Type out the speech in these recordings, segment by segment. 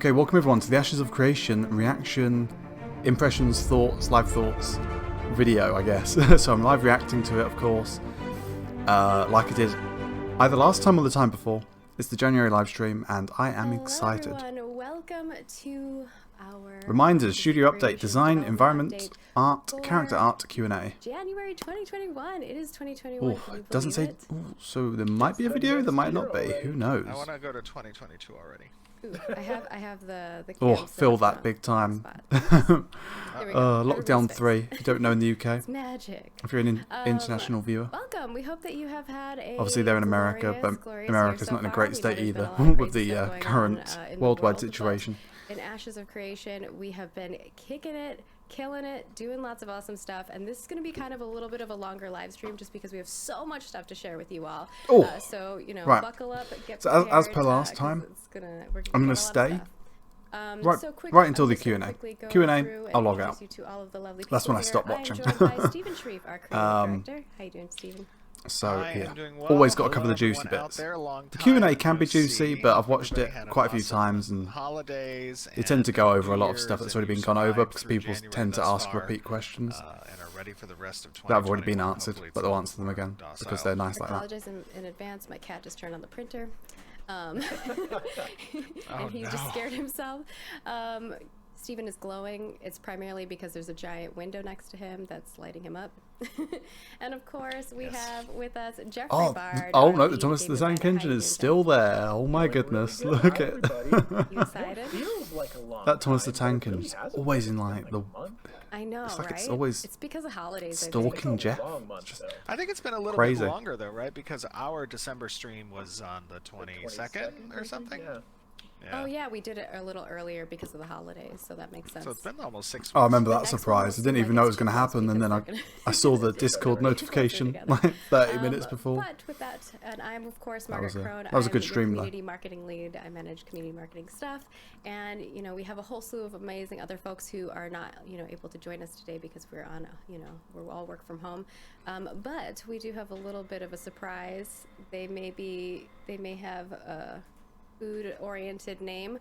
Okay, welcome everyone to the Ashes of Creation reaction, impressions, thoughts, live thoughts video, I guess. So I'm live reacting to it, of course, like I did either last time or the time before. It's the January live stream, and I am excited. Everyone. Welcome to our reminders: studio update, design, environment, art, character art, Q&A. January 2021. It is 2021. Oh, it doesn't say. Ooh, so there might be a video, there might not be. Who knows? I want to go to 2022 already. Ooh, I have the oh, fill that big time. Lockdown 3. If you don't know, in the UK. It's magic. If you're an international viewer. Welcome. We hope that you have had a obviously they're in America, but America's not in a great state either with the current worldwide situation. In Ashes of Creation, we have been kicking it, killing it, doing lots of awesome stuff, and this is going to be kind of a little bit of a longer live stream just because we have so much stuff to share with you all. Oh, so you know, right. Buckle up, get so prepared, as per last time, I'm gonna stay right until the Q&A. Q&A, I'll log out. That's when I stop watching. Stephen Shreve, our creative director. How you doing, Stephen? So yeah, always got to cover the juicy bits. The Q&A can be juicy, but I've watched it quite a few times, and they tend to go over a lot of stuff that's already been gone over because people tend to ask repeat questions that have already been answered, but they'll answer them again because they're nice like that. I apologize in advance. My cat just turned on the printer. And he just scared himself. Stephen is glowing. It's primarily because there's a giant window next to him that's lighting him up. And of course, we have with us Jeffrey Bard. Oh no, the Thomas the Tankengine is still there. Oh my goodness, look at you excited? that Thomas the Tankengine is always in like the. I know, it's like right? It's always it's because of holidays. Stalking Jeff. I think it's been a little crazy. Bit longer though, right? Because our December stream was on the 22nd or something. Yeah. Oh yeah, we did it a little earlier because of the holidays, so that makes sense. So it's been almost 6 weeks. Oh, I remember that surprise. I didn't even know it was going to happen, and then I saw the Discord notification like 30 minutes before. But with that, and I'm of course Margaret Crone. That was a good stream, though. Community marketing lead. I manage community marketing stuff, and you know we have a whole slew of amazing other folks who are not able to join us today because we're on we're all work from home. But we do have a little bit of a surprise. They may have a food-oriented name,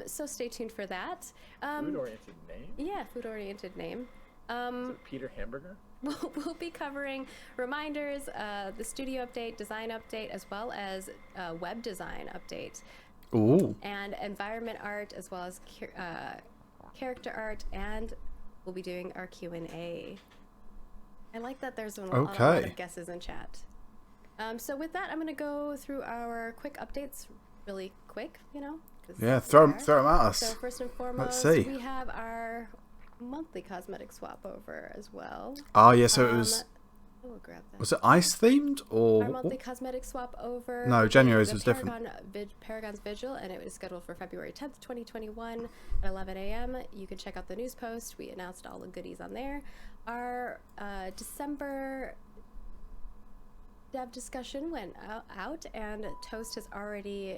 so stay tuned for that. Food-oriented name? Yeah, food-oriented name. Is it Peter Hamburger? We'll be covering reminders, the studio update, design update, as well as web design update. Ooh. And environment art, as well as character art, and we'll be doing our Q&A. I like that there's a lot of guesses in chat. So with that, I'm going to go through our quick updates really quick, Yeah, throw them at us. So first and foremost, we have our monthly cosmetic swap over as well. Oh yeah, so it was. We'll grab that. Was it ice themed or? Our monthly cosmetic swap over. No, January's was different. Paragon's Vigil, and it was scheduled for February 10th, 2021 at 11 a.m. You can check out the news post. We announced all the goodies on there. Our December dev discussion went out, and Toast has already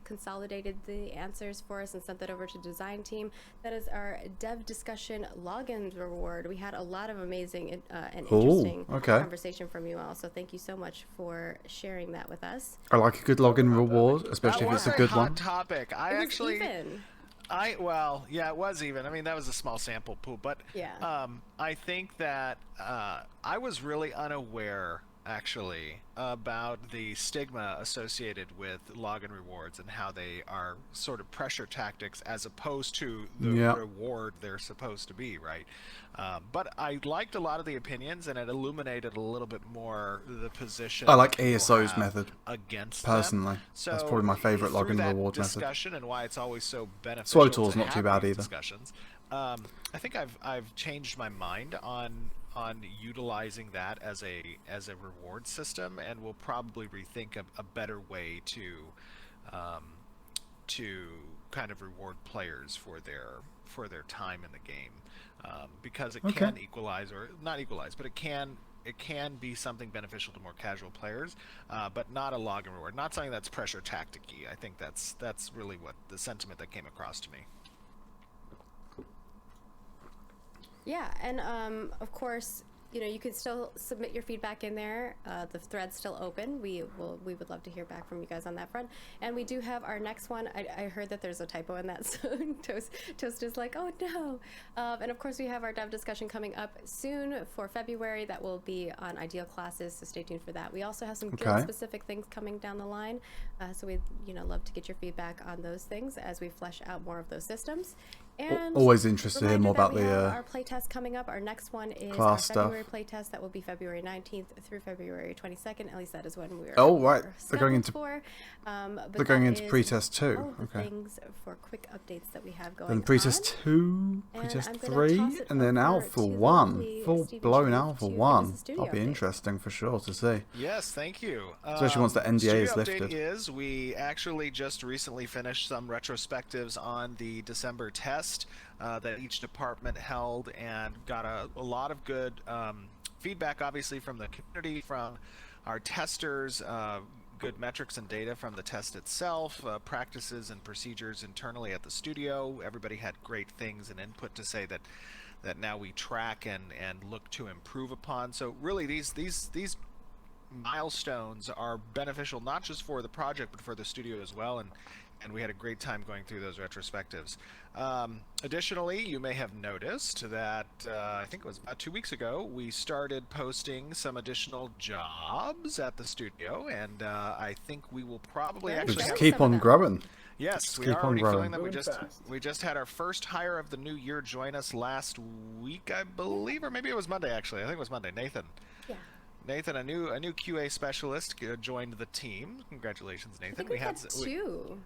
consolidated the answers for us and sent that over to design team. That is our dev discussion login reward. We had a lot of amazing and interesting conversation from you all, so thank you so much for sharing that with us. I like a good login reward, especially if it's a good one. Topic. I actually even. Well, yeah, it was even. I mean, that was a small sample pool, but yeah. I think that I was really unaware actually about the stigma associated with login rewards and how they are sort of pressure tactics as opposed to the reward they're supposed to be, right? But I liked a lot of the opinions, and it illuminated a little bit more the position. I like ASO's method against personally. So that's probably my favorite login reward discussion method. And why it's always so beneficial. Swotor's not too bad either. Discussions. I think I've changed my mind on utilizing that as a reward system, and we'll probably rethink a better way to kind of reward players for their time in the game, because it can equalize, or not equalize, but it can be something beneficial to more casual players, but not a login reward, not something that's pressure tactic-y. I think that's really what the sentiment that came across to me. Yeah, and of course, you know, you can still submit your feedback in there. The thread's still open. We would love to hear back from you guys on that front. And we do have our next one. I heard that there's a typo in that, so Toast is like, oh no. And of course we have our dev discussion coming up soon for February. That will be on ideal classes, so stay tuned for that. We also have some good specific things coming down the line. So we'd, you know, love to get your feedback on those things as we flesh out more of those systems. And always interested to hear more about the our playtest coming up. Our next one is our February playtest. That will be February 19th through February 22nd. At least that is when we're they're going into they're going into pretest 2. Okay. Things for quick updates that we have going. Then pretest 2, pretest 3, and then alpha 1, full blown alpha 1. That'll be interesting for sure to see. Yes, thank you. Especially once the NDA is lifted. Update is we actually just recently finished some retrospectives on the December test that each department held, and got a lot of good feedback, obviously, from the community, from our testers, good metrics and data from the test itself, practices and procedures internally at the studio. Everybody had great things and input to say that now we track and look to improve upon. So really these milestones are beneficial not just for the project but for the studio as well, and we had a great time going through those retrospectives. Additionally, you may have noticed that I think it was about 2 weeks ago, we started posting some additional jobs at the studio, and I think we will probably actually just keep on growing. Yes, we are already filling them. We just had our first hire of the new year join us last week, I believe, or maybe it was Monday actually. I think it was Monday. Nathan. Yeah. Nathan, a new QA specialist, joined the team. Congratulations, Nathan. I think we had 2.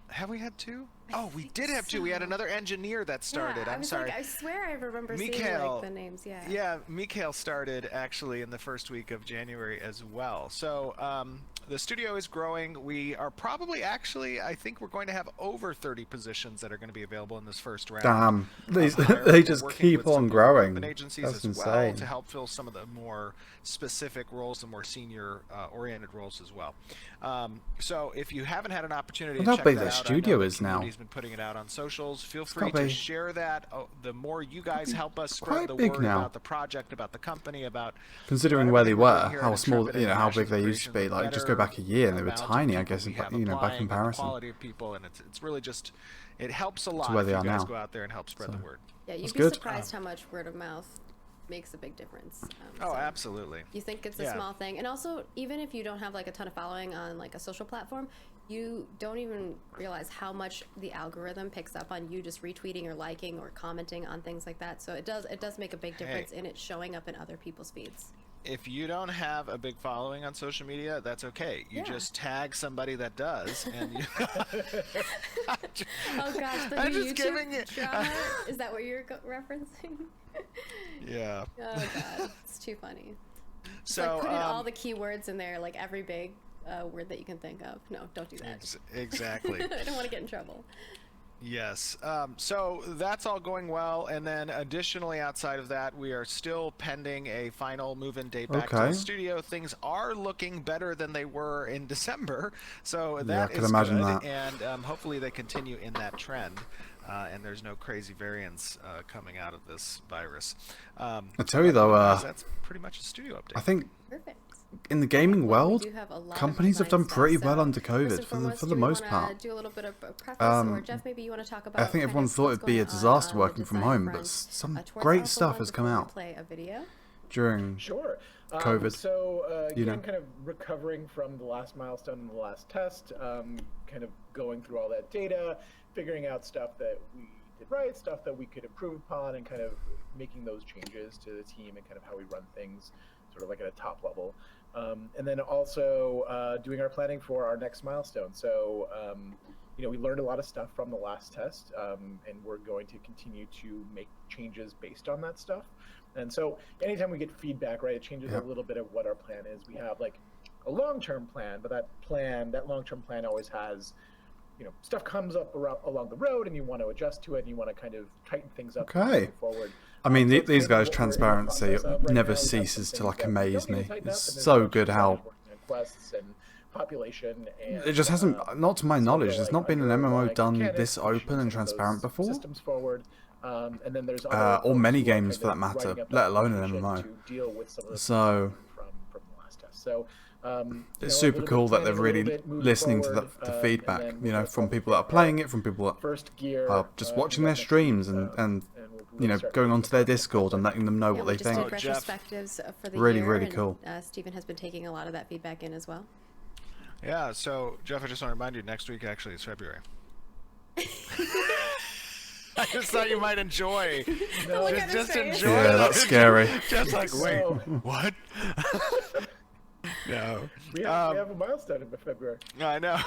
Have we had 2? Oh, we did have 2. We had another engineer that started. I'm sorry. Like, I swear I remember seeing like the names. Yeah. Yeah, Mikhail started actually in the first week of January as well. So the studio is growing. We are probably actually, I think we're going to have over 30 positions that are going to be available in this first round. Damn, they just keep on growing. Agencies That's as insane. well to help fill some of the more specific roles, the more senior oriented roles as well. So if you haven't had an opportunity to check that out, studio is now. He's been putting it out on socials. Feel free to share that. The more you guys help us spread the word about the project, about the company, about considering where they were, how small, you know, how big they used to be. Like just go back a year and they were tiny, I guess, you know, by comparison. Quality of people, and it's really just, it helps a lot where if they you are guys now. go out there and help spread the word. Yeah, you'd be surprised how much word of mouth makes a big difference. Oh, so absolutely. You think it's a small thing, and also even if you don't have like a ton of following on like a social platform, you don't even realize how much the algorithm picks up on you just retweeting or liking or commenting on things like that. So it does make a big difference in it showing up in other people's feeds. If you don't have a big following on social media, that's okay. You just tag somebody that does, and you... Oh gosh, the new YouTube drama? Is that what you're referencing? Yeah. Oh god, it's too funny. It's So like putting all the keywords in there, like every big word that you can think of. No, don't do that. Exactly. I don't want to get in trouble. Yes. So that's all going well, and then additionally outside of that, we are still pending a final move-in date back to the studio. Things are looking better than they were in December, so that is good, and hopefully they continue in that trend. And there's no crazy variants coming out of this virus. I tell you though, that's pretty much a studio update. I think in the gaming world, companies have done pretty well under COVID for the most part. Do a little bit of a preface, or Jeff, maybe you want to talk about. I think everyone thought it'd be a disaster working from home, but some great stuff has come out during COVID. So again, kind of recovering from the last milestone and the last test, kind of going through all that data, figuring out stuff that we did right, stuff that we could improve upon, and kind of making those changes to the team and kind of how we run things sort of like at a top level. And then also doing our planning for our next milestone. So, you know, we learned a lot of stuff from the last test, and we're going to continue to make changes based on that stuff. And so anytime we get feedback, right, it changes a little bit of what our plan is. We have like a long-term plan, but that long-term plan always has, you know, stuff comes up along the road and you want to adjust to it and you want to kind of tighten things up going forward. I mean, these guys' transparency never ceases to like amaze me. It's so good how it just hasn't, not to my knowledge, there's not been an MMO done this open and transparent before. Systems forward, And then there's or many games for that matter, let alone an MMO. To deal with some of the so from the last test. So it's super cool that they're really listening to the feedback, you know, from people that are playing it, from people that are just watching their streams and you know, going onto their Discord and letting them know what they think. Just did retrospectives for the really, year, really cool. Stephen has been taking a lot of that feedback in as well. Yeah, so Jeff, I just want to remind you, next week actually is February. I just thought you might enjoy. No, just enjoy. Yeah, that's scary. Just like, wait, what? No. We have a milestone in February. I know.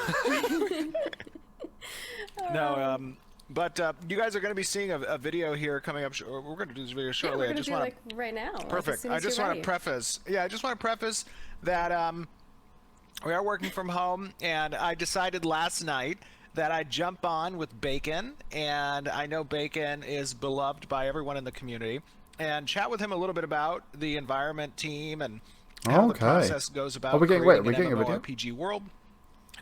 No, but you guys are going to be seeing a video here coming up. We're going to do this video shortly. Yeah, I just want like right now. Perfect. Like, I just want to preface. Yeah, I just want to preface that we are working from home, and I decided last night that I'd jump on with Bacon, and I know Bacon is beloved by everyone in the community, and chat with him a little bit about the environment team and how the process goes about creating an MMORPG world.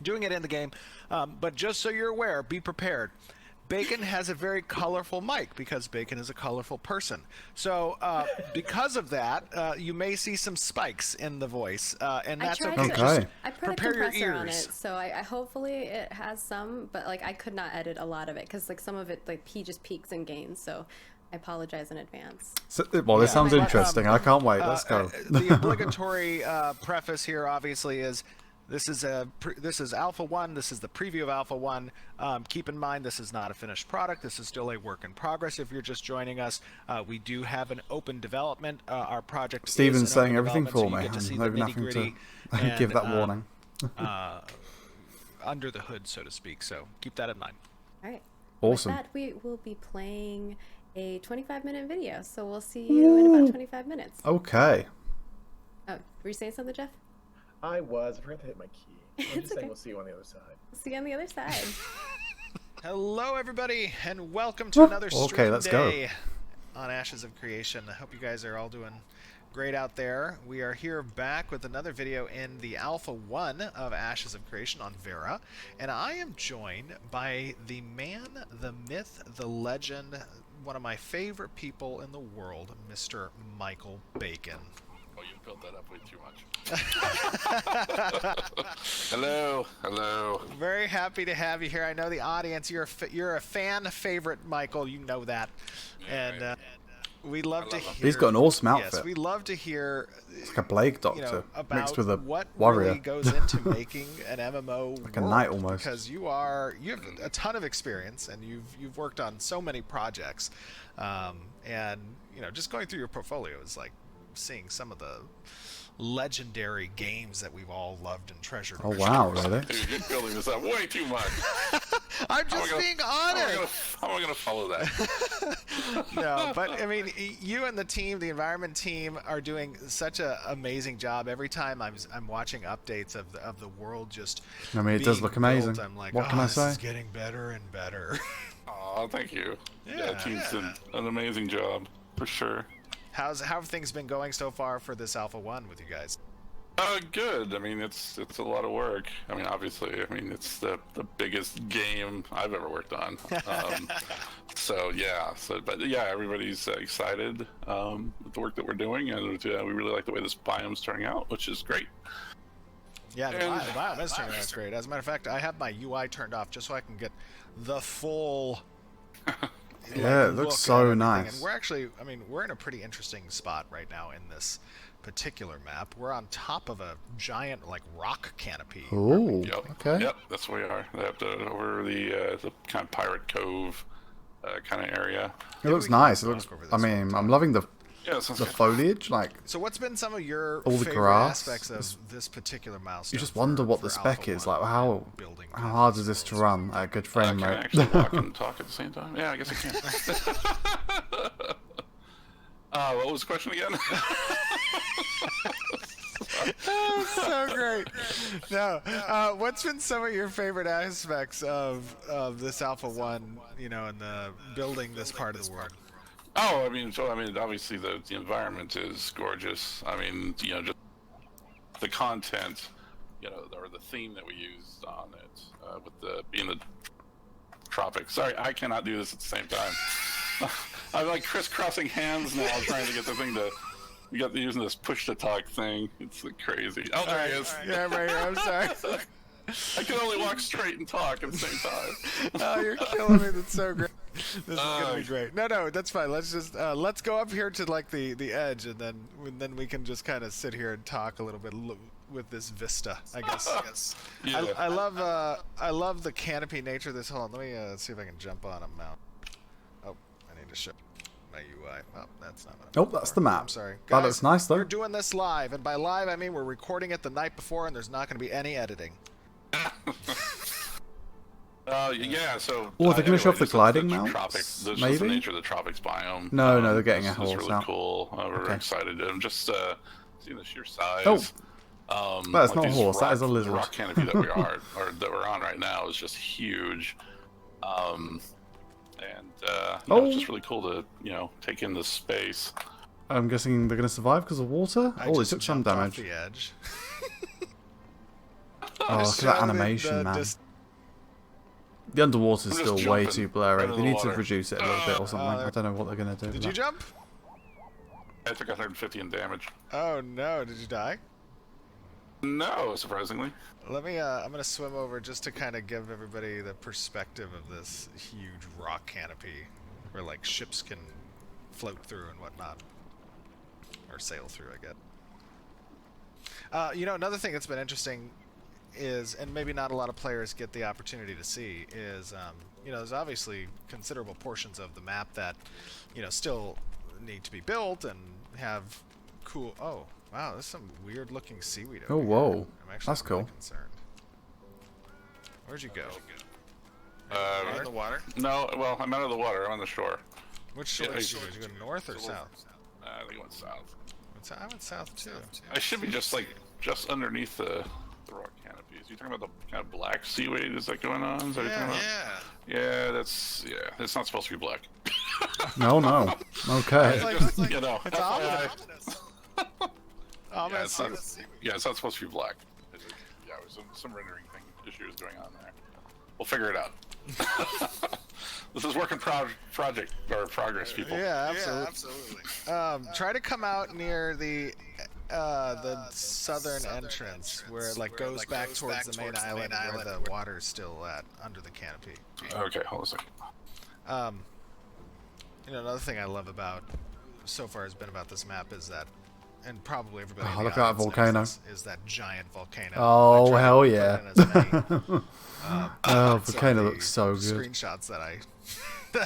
Doing it in the game, but just so you're aware, be prepared. Bacon has a very colorful mic because Bacon is a colorful person. So because of that, you may see some spikes in the voice, and that's okay. I put prepare a compressor your ears on it, so I hopefully it has some, but like I could not edit a lot of it because like some of it like just peaks and gains. So I apologize in advance. So, well, this sounds interesting. I can't wait. Let's go. The obligatory preface here, obviously, is this is Alpha 1. This is the preview of Alpha 1. Keep in mind, this is not a finished product. This is still a work in progress. If you're just joining us, we do have an open development. Our project. Steven's saying everything for so me. I'm maybe nothing to give that warning. Under the hood, so to speak. So keep that in mind. All right. Awesome. With that, we will be playing a 25-minute video. So we'll see you in about 25 minutes. Okay. Oh, were you saying something, Jeff? I was. I forgot to hit my key. I'm just saying we'll see you on the other side. See you on the other side. Hello, everybody, and welcome to another stream let's day on Ashes of Creation. I hope you guys are all doing great out there. We are here back with another video in the Alpha 1 of Ashes of Creation on Vera, and I am joined by the man, the myth, the legend, one of my favorite people in the world, Mr. Michael Bacon. Oh, you built that up way too much. Hello. Very happy to have you here. I know the audience. You're a fan favorite, Michael. You know that, and we love to hear. He's got an awesome outfit. Yes, we love to hear. It's like a plague doctor about mixed with a what warrior. really goes into making an MMO like a knight almost. Because you have a ton of experience and you've worked on so many projects, and just going through your portfolio is like seeing some of the legendary games that we've all loved and treasured. Oh wow, really? Dude, you're building this up way too much. I'm just being honest. How am I gonna follow that? No, but I mean, you and the team, the environment team, are doing such an amazing job. Every time I'm watching updates of the world, just I mean, it does look amazing. Built, I'm like, what can I say? This is getting better and better. Oh, thank you. Yeah, the team's done an amazing job for sure. How have things been going so far for this Alpha 1 with you guys? Good. I mean, it's a lot of work. I mean, obviously, it's the biggest game I've ever worked on. But everybody's excited with the work that we're doing, and we really like the way this biome's turning out, which is great. Yeah, the biome is turning out great. As a matter of fact, I have my UI turned off just so I can get the full. Yeah, it looks so nice. And we're actually, we're in a pretty interesting spot right now in this particular map. We're on top of a giant, rock canopy. Ooh, okay. Yep, that's where we are. Over the kind of Pirate Cove kind of area. It looks nice. It looks. I'm loving the foliage. So what's been some of your all the favorite grass aspects of this particular milestone? You just wonder what the spec is. Like how hard is this to run at a good frame rate? Can I actually walk and talk at the same time? Yeah, I guess I can. What was the question again? So great. No, what's been some of your favorite aspects of this Alpha 1, and the building this part of the world? Oh, obviously the environment is gorgeous. Just the content, or the theme that we used on it, with being the tropics. Sorry, I cannot do this at the same time. I'm like crisscrossing hands now, trying to get the thing to. We got using this push to talk thing. It's like crazy. Oh, there he is. Yeah, right here. I'm sorry. I can only walk straight and talk at the same time. Oh, you're killing me. That's so great. This is gonna be great. No, that's fine. Let's just let's go up here to like the edge, and then we can just kind of sit here and talk a little bit with this vista, I guess. Yeah. I love the canopy nature of this. Hold on, let me see if I can jump on a mount. Oh, I need to show my UI. Oh, that's not what I'm Oh, that's the map. I'm sorry. That Guys, looks nice though. We're doing this live, and by live I mean we're recording it the night before, and there's not going to be any editing. Yeah, so... Oh, they're going to show off the gliding mounts? Tropics, this maybe? is the nature of the tropics biome. No, they're getting a horse It's really out. cool. We're excited. I'm just seeing the sheer size. Oh, that's not a horse. That is a lizard. The rock canopy that we are, or that we're on right now, is just huge. It's just really cool to take in this space. I'm guessing they're going to survive because of water? Oh, they took some damage. Off the edge. Oh, look at that animation, man. The underwater is still way too blurry. They need to reduce it a little bit or something. I don't know what they're going to do. Did you jump? I took 150 in damage. Oh no, did you die? No, surprisingly. Let me, I'm going to swim over just to kind of give everybody the perspective of this huge rock canopy where like ships can float through and whatnot. Or sail through, I guess. Another thing that's been interesting is, and maybe not a lot of players get the opportunity to see, is, there's obviously considerable portions of the map that, still need to be built and have cool... Oh, wow, there's some weird-looking seaweed over here. Whoa. I'm actually That's really cool. concerned. Where'd you go? In the water? No, well, I'm out of the water. I'm on the shore. Which shore? Yeah, Did you go north or south? I think I went south. I went south too. I should be just underneath the rock canopies. You talking about the kind of black seaweed? Is that going on? Is that what you're talking about? Yeah, it's not supposed to be black. No. Okay. It's ominous. Ominous. It's not supposed to be black. Yeah, there's some rendering issues going on there. We'll figure it out. This is work in progress, people. Yeah, absolutely. Try to come out near the southern entrance where it goes back towards the main island where the water's still under the canopy. Okay, hold on a second. Another thing I love about so far has been about this map is that, and probably everybody look at that volcano. Is that giant volcano. Oh, hell yeah. Volcano looks so good. Screenshots that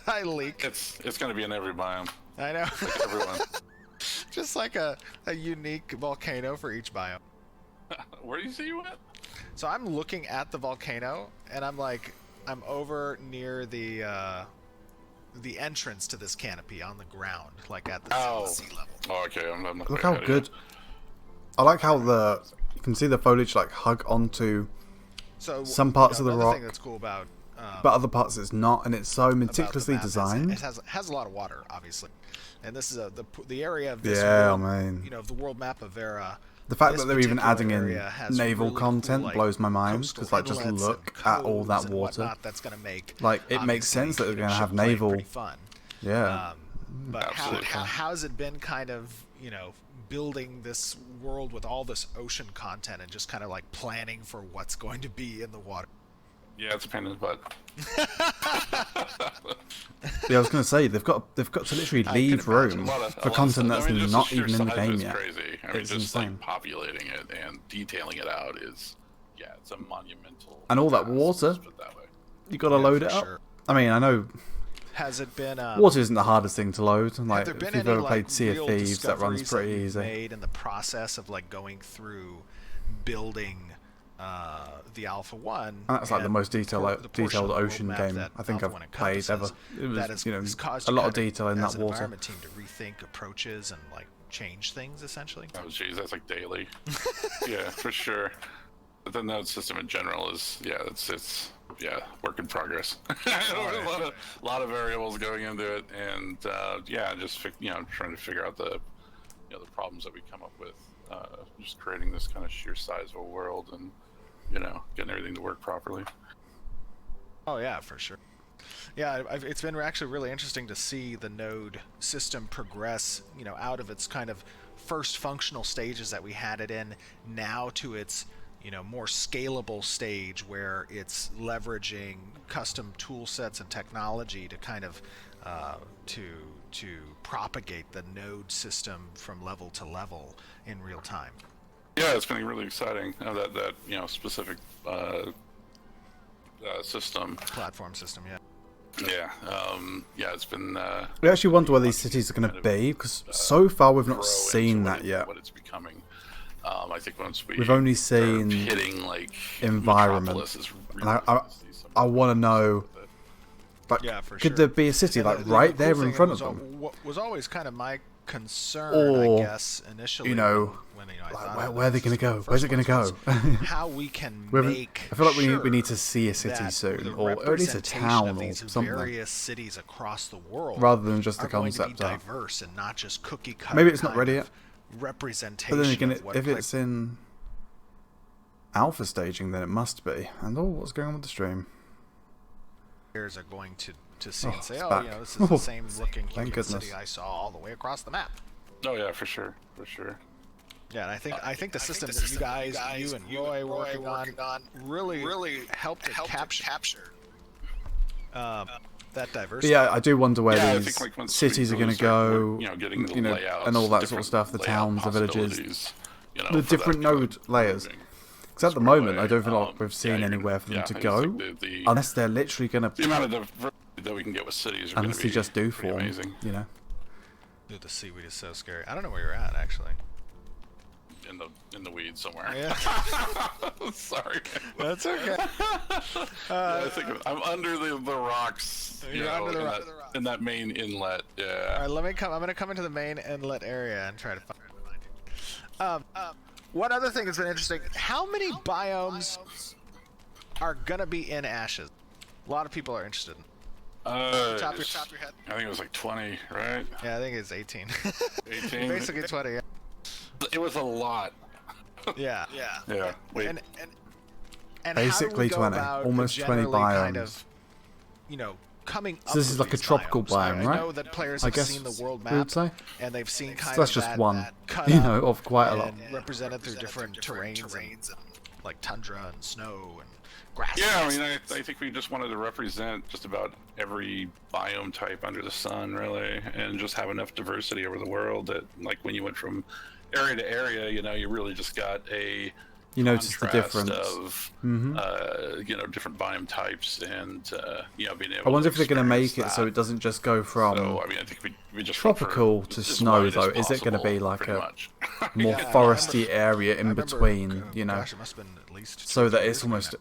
I leak. It's going to be in every biome. I know. Like everyone. Just like a unique volcano for each biome. Where do you say you went? So I'm looking at the volcano, and I'm over near the entrance to this canopy on the ground, like at the sea level. Oh, okay. I'm not Look how good. I like how you can see the foliage hug onto some parts of the rock. Thing that's cool about, but other parts it's not, and it's so meticulously designed. It has a lot of water, obviously, and this is the area of this the world map of Vera. The fact that they're even adding in naval content blows my mind, because just look at all that water. That's gonna make it makes sense that they're gonna have naval. Pretty fun. Yeah. But how's it been kind of building this world with all this ocean content and just kind of planning for what's going to be in the water? Yeah, it's a pain in the butt. Yeah, I was going to say they've got to literally leave room for content that's not even in the game yet. Crazy. I mean, just insane. Populating it and detailing it out is, it's a monumental. And all that water, you got to load it up. Sure. I mean, I know. Has it been? Water isn't the hardest thing to load. If you've ever played Sea of Thieves, that runs pretty easy. Made in the process of going through building the Alpha 1. And that's the most detailed ocean game I think I've played ever. It was a lot of detail in that water. Environment team to rethink approaches and change things essentially. Oh jeez, that's daily. Yeah, for sure. But the node system in general is it's work in progress. a lot of variables going into it, and just trying to figure out the problems that we come up with, just creating this kind of sheer size of a world and getting everything to work properly. Oh yeah, for sure. Yeah, it's been actually really interesting to see the node system progress, out of its kind of first functional stages that we had it in, now to its, more scalable stage where it's leveraging custom tool sets and technology to kind of to propagate the node system from level to level in real time. Yeah, it's been really exciting. That specific platform system. Yeah, it's been. We actually wonder where these cities are going to be, because so far we've not seen that yet. What it's becoming. I think once we've only seen hitting like environment, and I want to know. Like, could there be a city like right there in front of them? Was always kind of my concern, I guess, initially. Where are they going to go? Where's it going to go? How we can make. I feel like we need to see a city soon, or at least a town or something. Various cities across the world, rather than just the concept. Diverse and not just cookie cutter. Maybe it's not ready yet. Representation. But then again, if it's in alpha staging, then it must be. And what's going on with the stream? Players are going to see and say, this is the same looking human city I saw all the way across the map. Oh yeah, for sure. Yeah, and I think the system that you guys, you and Roy working on really helped to capture that diversity. But yeah, I do wonder where these cities are going to go, and all that sort of stuff, the towns, the villages, the different node layers. Because at the moment, I don't feel like we've seen anywhere for them to go, unless they're literally going to... The amount of diversity that we can get with cities are unless they just do form, amazing. Dude, the seaweed is so scary. I don't know where you're at, actually. In the weeds somewhere. Yeah. Sorry. That's okay. I think I'm under the rocks. You're under the rocks. In that main inlet. Yeah. All right, I'm gonna come into the main inlet area and try to find it. One other thing that's been interesting: how many biomes are gonna be in Ashes? A lot of people are interested. Top your head. I think it was like 20, right? Yeah, I think it's 18. 18. Basically 20. Yeah. It was a lot. Yeah. Wait. And basically 20, almost 20 biomes. Kind of, coming up. So this is like a tropical biome, right? I know that players have seen the world map, we would say. And they've seen kind so that's of just one, that of quite a lot. Represented through different terrains, and, like tundra and snow and grass. Yeah, I mean, I think we just wanted to represent just about every biome type under the sun, really, and just have enough diversity over the world that, like, when you went from area to area, you really just got a notice the difference of different biome types, and being able. I wonder if they're going to make it so it doesn't just go from. So, I mean, I think we just tropical to snow, though. Is it going to be like a more foresty area in between? Gosh, it must have been at least so that it's almost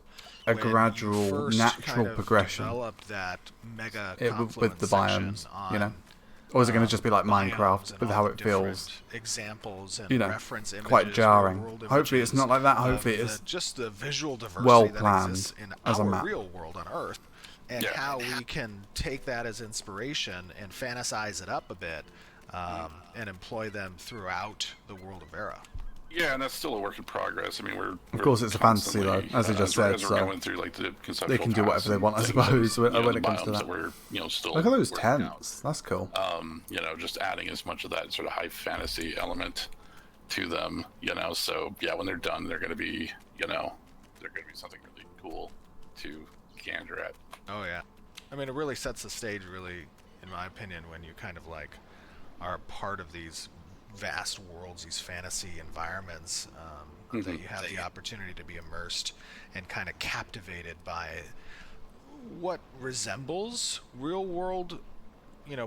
a gradual, natural progression. That mega with the biomes, Or is it going to just be like Minecraft with how it feels? Examples and reference images, quite jarring. Hopefully it's not like that. Hopefully it is just the visual diversity well that planned exists in as a our map. real world on Earth, and how we can take that as inspiration and fantasize it up a bit, and employ them throughout the world of Era. Yeah, and that's still a work in progress. I mean, we're of course it's a fantasy though, as I just said. So going through, like, the they can do whatever they want, I suppose, when it comes to that. We're, still look at those tents. That's cool. Just adding as much of that sort of high fantasy element to them. So yeah, when they're done, they're going to be, they're going to be something really cool to gander at. Oh yeah, I mean, it really sets the stage, really, in my opinion, when you kind of like are part of these vast worlds, these fantasy environments, that you have the opportunity to be immersed and kind of captivated by what resembles real world,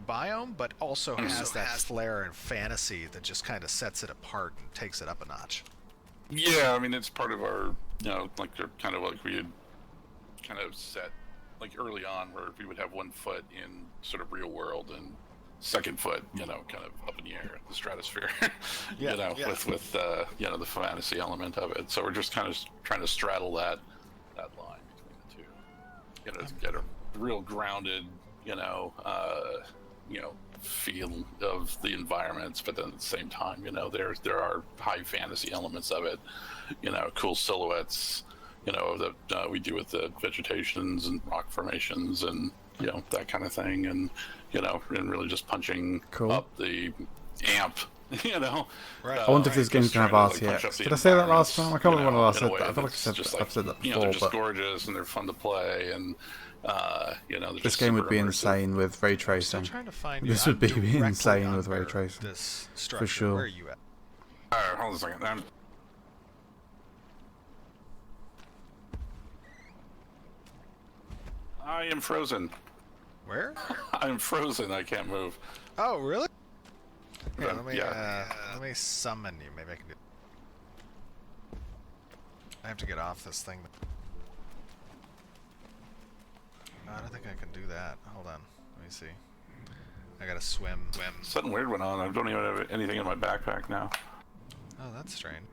biome, but also has that flair and fantasy that just kind of sets it apart and takes it up a notch. Yeah, I mean, it's part of our, like kind of like we had kind of set like early on where we would have one foot in sort of real world and second foot, kind of up in the air, the stratosphere, with the fantasy element of it. So we're just kind of trying to straddle that line between the two, to get a real grounded, feel of the environments, but then at the same time, there are high fantasy elements of it, cool silhouettes, that we do with the vegetations and rock formations and you know, that kind of thing, and you know, and really just punching up the amp. You know, right. I wonder if this game's gonna have RTX. Did I say that last time? I can't remember when I said that. I feel like I've said that before. You know, they're just gorgeous and they're fun to play, and you know, this game would be insane with ray tracing. This would be insane with ray tracing, for sure. Where are you at? Alright, hold on a second. I am frozen. Where? I'm frozen. I can't move. Oh, really? Yeah, let me summon you. Maybe I can do. I have to get off this thing. I don't think I can do that. Hold on. Let me see. I gotta swim. Something weird went on. I don't even have anything in my backpack now. Oh, that's strange.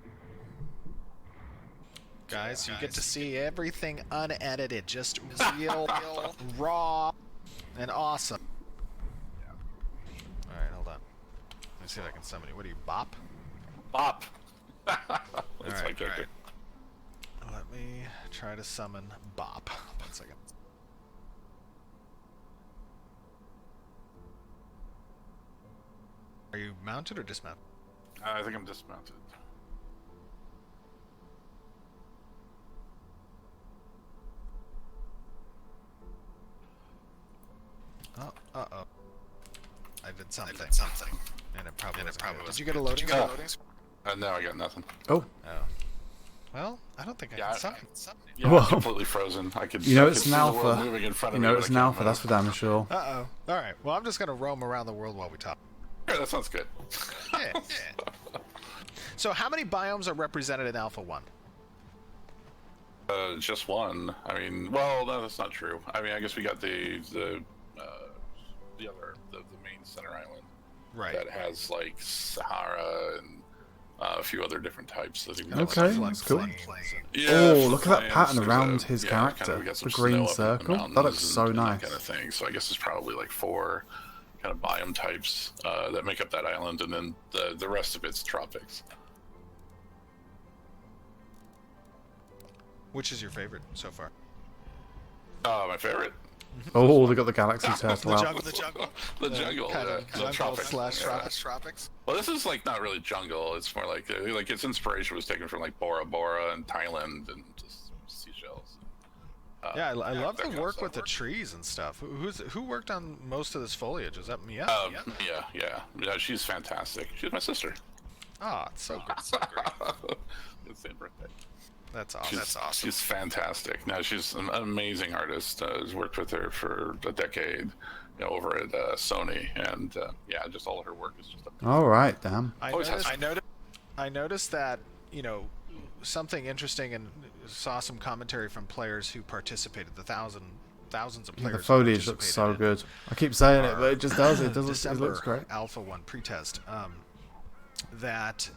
Guys, you get to see everything unedited, just real, raw, and awesome. Yeah. Alright, hold on. Let me see if I can summon you. What are you, Bop? Bop! That's Alright, my character. Let me try to summon Bop. 1 second. Are you mounted or dismounted? I think I'm dismounted. Oh, uh-oh. I did something. And it probably was. Did you get a loading screen? No, I got nothing. Oh. Well, I don't think I can summon. Yeah, I'm completely frozen. I could. You know it's an alpha. Moving in front of you know it's an alpha. That's for damn sure. Uh-oh. All right. Well, I'm just gonna roam around the world while we talk. Yeah, that sounds good. Yeah. So, how many biomes are represented in Alpha 1? Just one. I mean, well, no, that's not true. I mean, I guess we got the main center island, right? That has like Sahara and a few other different types. Okay, that's cool. Yeah, oh, look at that pattern around his character. The green circle. That looks so nice. Kind of thing. So I guess it's probably like 4 kind of biome types that make up that island, and then the rest of it's tropics. Which is your favorite so far? My favorite. Oh, they got the galaxy turtle out. The jungle. The tropics. Well, this is like not really jungle. It's more like its inspiration was taken from like Bora Bora and Thailand and just seashells. Yeah, I love the work with the trees and stuff. Who worked on most of this foliage? Is that Mia? Yeah. She's fantastic. She's my sister. Oh, it's so good. So great. It's same birthday. That's awesome. She's fantastic. Now she's an amazing artist. I've worked with her for a decade, over at Sony, and just all of her work is just. All right, damn. I noticed that something interesting, and saw some commentary from players who participated. The thousands of players. The foliage looks so good. I keep saying it, but it just does. It does. It looks great. Alpha 1 pretest. That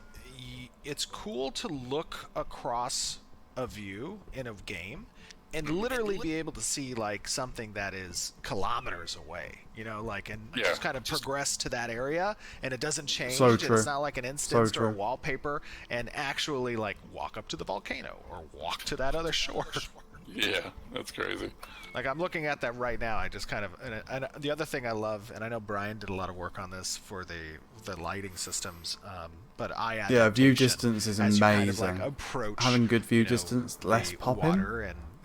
it's cool to look across a view in a game and literally be able to see like something that is kilometers away, just kind of progress to that area, and it doesn't change. So true. It's not like an instance or a wallpaper, and actually like walk up to the volcano or walk to that other shore. Yeah, that's crazy. Like I'm looking at that right now. I just kind of and the other thing I love, and I know Brian did a lot of work on this for the lighting systems, but view distance is amazing. Kind of like approach, having good view distance, less popping,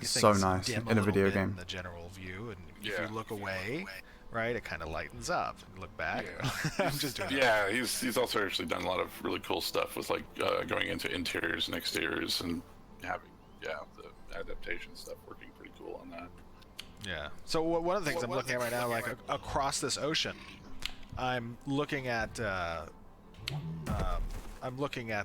is so nice in a video game. The general view, and if you look away, right, it kind of lightens up. Look back. Yeah. I'm just doing. Yeah, he's also actually done a lot of really cool stuff with like going into interiors and exteriors and having the adaptation stuff working pretty cool on that. Yeah. So one of the things I'm looking at right now, like across this ocean, I'm looking at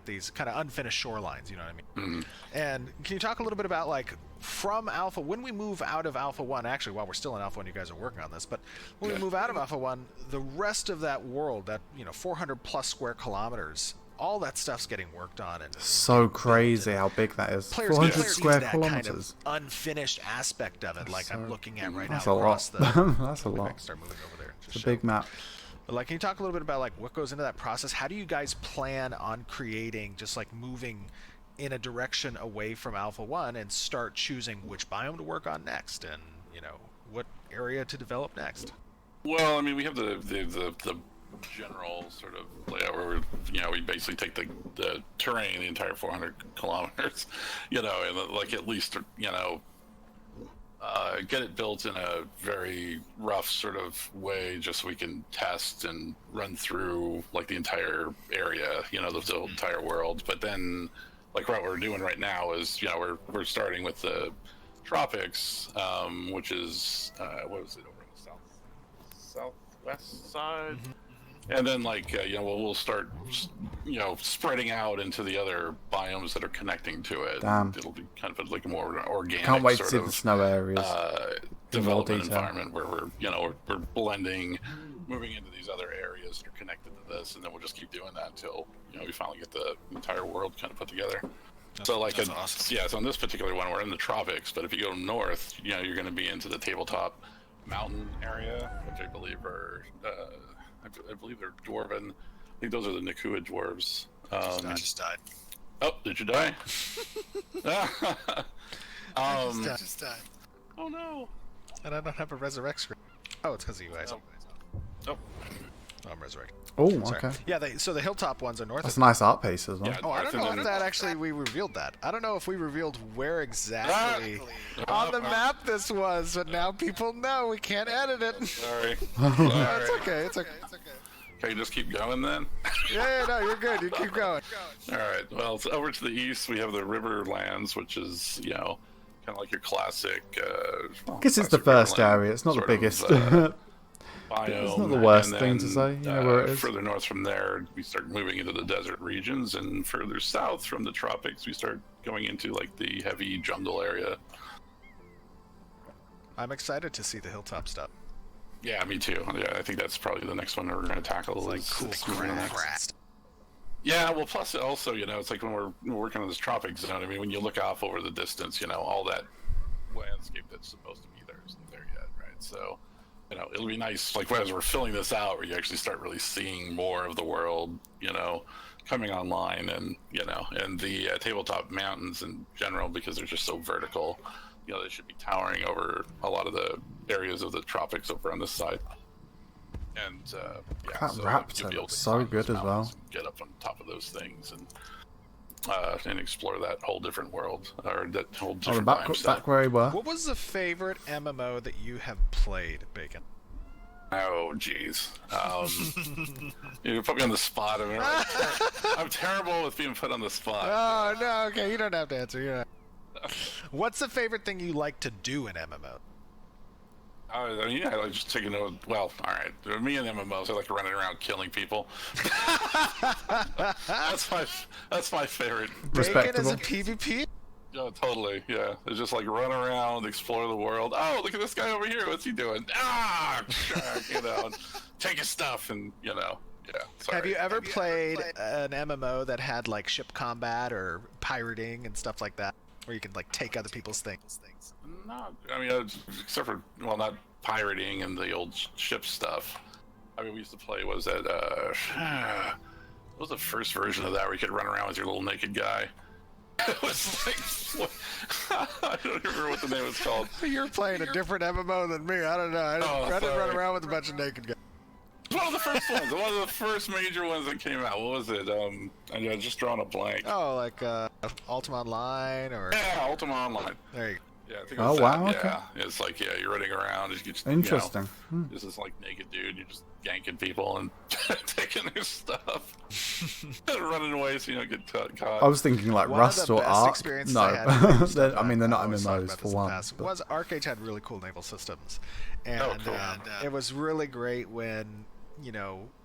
these kind of unfinished shorelines. You know what I mean? Mm-hmm. And can you talk a little bit about like from Alpha, when we move out of Alpha 1? Actually, while we're still in Alpha 1, you guys are working on this. But when we move out of Alpha 1, the rest of that world, that 400 plus square kilometers. All that stuff's getting worked on, and so crazy how big that is. 400 square kilometers. Kind of unfinished aspect of it, like I'm looking at right now. That's a lot. That's a lot. Start moving over there. It's a big map. But like, can you talk a little bit about like what goes into that process? How do you guys plan on creating, just like moving in a direction away from Alpha 1 and start choosing which biome to work on next, and what area to develop next? Well, I mean, we have the general sort of layout where we basically take the terrain, the entire 400 kilometers, and like at least get it built in a very rough sort of way, just so we can test and run through like the entire area, the entire world. But then, like what we're doing right now is, we're starting with the tropics, which is what was it, over on the southwest side. And then, we'll start, spreading out into the other biomes that are connecting to it. Damn. It'll be kind of like a more organic Can't wait to sort see of the snow areas. Development environment where we're blending, moving into these other areas that are connected to this, and then we'll just keep doing that until we finally get the entire world kind of put together. That's awesome. So in this particular one, we're in the tropics, but if you go north, you're going to be into the tabletop mountain area, which I believe are. I believe they're dwarven. I think those are the Nakua dwarves. I just died. Oh, did you die? I just died. Oh no! And I don't have a resurrect screen. Oh, it's because of you guys. Oh, I'm resurrected. Oh, Sorry. okay. Yeah, so the hilltop ones are north. That's a nice art piece as well. Yeah, I don't know if that actually we revealed that. I don't know if we revealed where exactly on the map this was, but now people know we can't edit it. Sorry. It's okay. It's okay. Okay, just keep going then. Yeah, no, you're good. You keep going. All right. Well, so over to the east, we have the Riverlands, which is kind of like your classic. I guess it's the first area. It's not the biggest. Biome, it's not the worst thing to say. Where it is. Further north from there, we start moving into the desert regions, and further south from the tropics, we start going into like the heavy jungle area. I'm excited to see the hilltop stuff. Yeah, me too. Yeah, I think that's probably the next one we're going to tackle. It's like cool crap. Yeah, well, plus also, it's like when we're working on this tropic zone. I mean, when you look off over the distance, all that landscape that's supposed to be there isn't there yet, right? So. It'll be nice, like as we're filling this out, where you actually start really seeing more of the world, coming online, and and the tabletop mountains in general, because they're just so vertical, they should be towering over a lot of the areas of the tropics over on this side. And that raptor looks so good as well. Get up on top of those things and explore that whole different world, or that whole different back where we were. What was the favorite MMO that you have played, Bacon? Oh, jeez. You put me on the spot. I'm terrible with being put on the spot. Oh, no, okay, you don't have to answer. What's the favorite thing you like to do in MMO? I like just taking a... Well, alright. Me and MMOs, I like running around killing people. That's my favorite. Bacon is a PvP? Yeah, totally, yeah. It's just like run around, explore the world. Oh, look at this guy over here. What's he doing? Take his stuff and, yeah. Sorry. Have you ever played an MMO that had like ship combat or pirating and stuff like that? Where you can like take other people's things? No, I mean, except for, not pirating and the old ship stuff. I mean, we used to play, what was the first version of that where you could run around with your little naked guy? It was like, I don't remember what the name was called. You're playing a different MMO than me. I don't know. I didn't run around with a bunch of naked guys. One of the first ones. One of the first major ones that came out. What was it? I just drawn a blank. Oh, like Ultima Online or... Yeah, Ultima Online. There you go. Yeah, I think it was wow, that. okay. Yeah, it's like, you're running around. Just, interesting. This is like naked dude. You're just yanking people and taking their stuff. And running away so you don't get caught. I was thinking like Rust or Ark. No, I mean, they're not MMOs for one. Was Arcade had really cool naval systems. And it was really great when,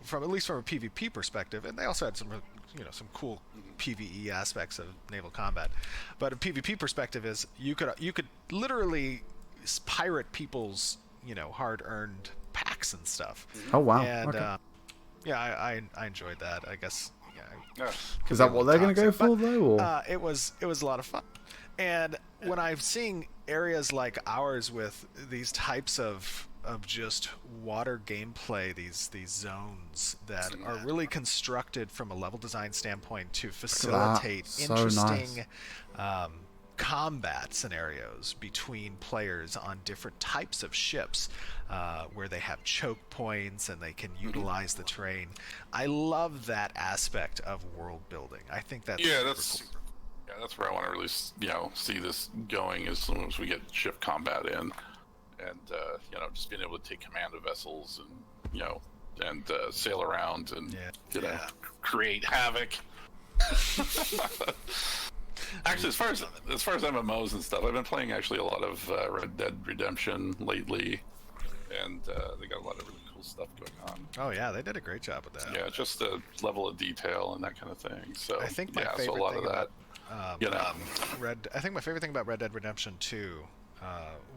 from at least from a PvP perspective, and they also had some cool PvE aspects of naval combat. But a PvP perspective is you could literally pirate people's hard-earned packs and stuff. Oh wow! And okay. I enjoyed that. I guess. Yeah. Is that what they're going to go for though? Or? It was a lot of fun. And when I'm seeing areas like ours with these types of just water gameplay, these zones that are really constructed from a level design standpoint to facilitate interesting combat scenarios between players on different types of ships, where they have choke points and they can utilize the terrain. I love that aspect of world building. I think that's cool. Yeah, that's where I want to really, see this going as soon as we get ship combat in, and just being able to take command of vessels and sail around and create havoc. Actually, as far as MMOs and stuff, I've been playing actually a lot of Red Dead Redemption lately, and they got a lot of really cool stuff going on. Oh yeah, they did a great job with that. Yeah, just the level of detail and that kind of thing. So I think my favorite so a lot thing of that. I think my favorite thing about Red Dead Redemption 2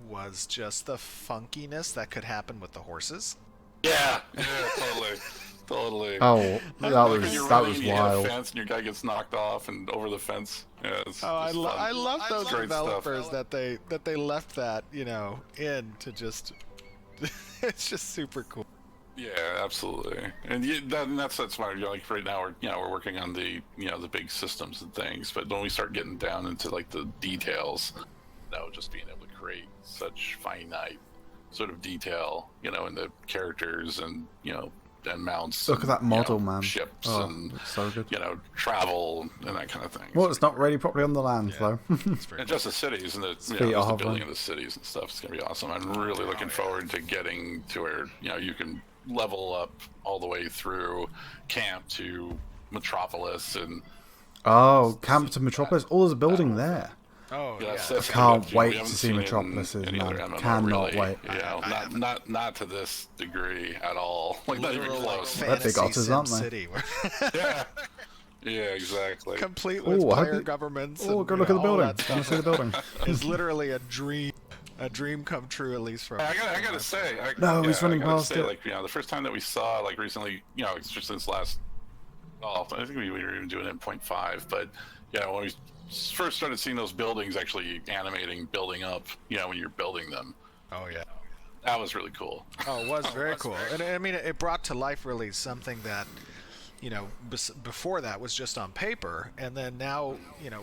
was just the funkiness that could happen with the horses. Yeah, totally. Oh, that was wild. Fence and your guy gets knocked off and over the fence. Yeah, I love those developers that they left that in to just. It's just super cool. Yeah, absolutely, and that's why like right now we're working on the the big systems and things, but when we start getting down into like the details, just being able to create such finite sort of detail, in the characters and and mounts. Look at that model, man. Ships and so good. Travel and that kind of thing. Well, it's not really properly on the land though. And just the cities and the building of the cities and stuff is gonna be awesome. I'm really looking forward to getting to where you can level up all the way through camp to Metropolis and camp to Metropolis. There's a building there. Oh yeah, I can't wait to see Metropolis, man. Cannot wait. Not to this degree at all. Like not even close. They're big otters, aren't they? Yeah, exactly. Complete with player governments. Go look at the building. Can you see the building? It's literally a dream come true, at least for. I gotta say. He's running past it. Like the first time that we saw, like recently, it's just since last. I think we were even doing it in 0.5, but when we first started seeing those buildings actually animating, building up, when you're building them. Oh yeah, that was really cool. Oh, it was very cool. And I mean, it brought to life really something that before that was just on paper, and then now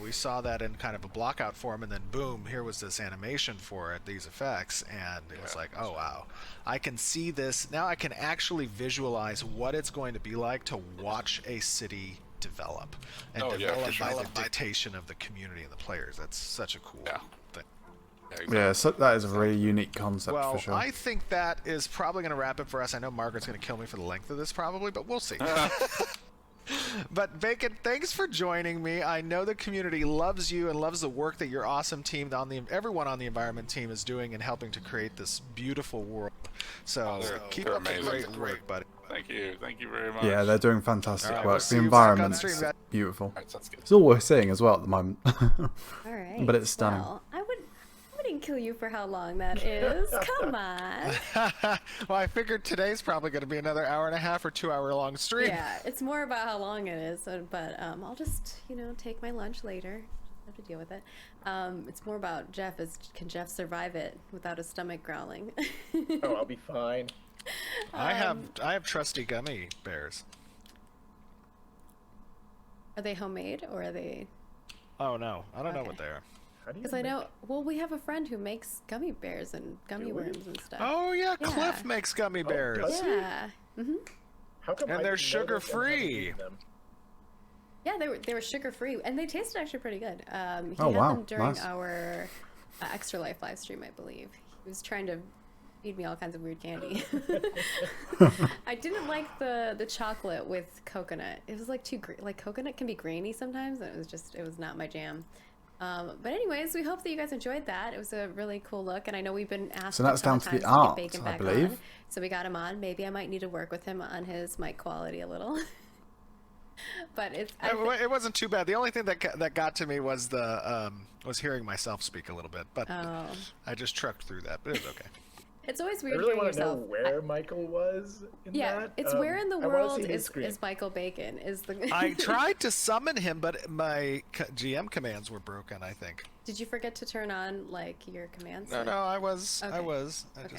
we saw that in kind of a blockout form, and then boom, here was this animation for it, these effects, and it was like, oh wow, I can see this now. I can actually visualize what it's going to be like to watch a city develop and develop by the dictation of the community and the players. That's such a cool thing. Yeah, exactly. Yeah, so that is a really unique concept for sure. Well, I think that is probably going to wrap it for us. I know Margaret's going to kill me for the length of this probably, but we'll see. But Bacon, thanks for joining me. I know the community loves you and loves the work that your awesome team, everyone on the environment team, is doing and helping to create this beautiful world. So keep up the great work, buddy. Thank you very much. Yeah, they're doing fantastic work. The environment's beautiful. It's all we're seeing as well at the moment. All right. But it's stunning. Well, I wouldn't kill you for how long that is. Come on. Well, I figured today's probably going to be another hour and a half or 2 hour long stream. Yeah, it's more about how long it is, but I'll just take my lunch later. Have to deal with it. It's more about Jeff. Can Jeff survive it without his stomach growling? Oh, I'll be fine. I have trusty gummy bears. Are they homemade or are they? Oh no, I don't know what they are. Because I know, we have a friend who makes gummy bears and gummy worms and stuff. Oh yeah, Cliff makes gummy bears. Yeah. How come? And they're sugar free. Yeah, they were sugar free, and they tasted actually pretty good. He had them during our Extra Life live stream, I believe. He was trying to feed me all kinds of weird candy. I didn't like the chocolate with coconut. It was like coconut can be grainy sometimes, and it was not my jam. But anyways, we hope that you guys enjoyed that. It was a really cool look, and I know we've been asked. So that's down to the art, I believe. So we got him on. Maybe I might need to work with him on his mic quality a little. But it wasn't too bad. The only thing that got to me was was hearing myself speak a little bit, but I just trucked through that. But it was okay. It's always weird I really hearing want to know yourself. where Michael was in that. It's where in the world is Michael Bacon? I tried to summon him, but my GM commands were broken, I think. Did you forget to turn on your commands? No, I was. Okay. I was. Okay.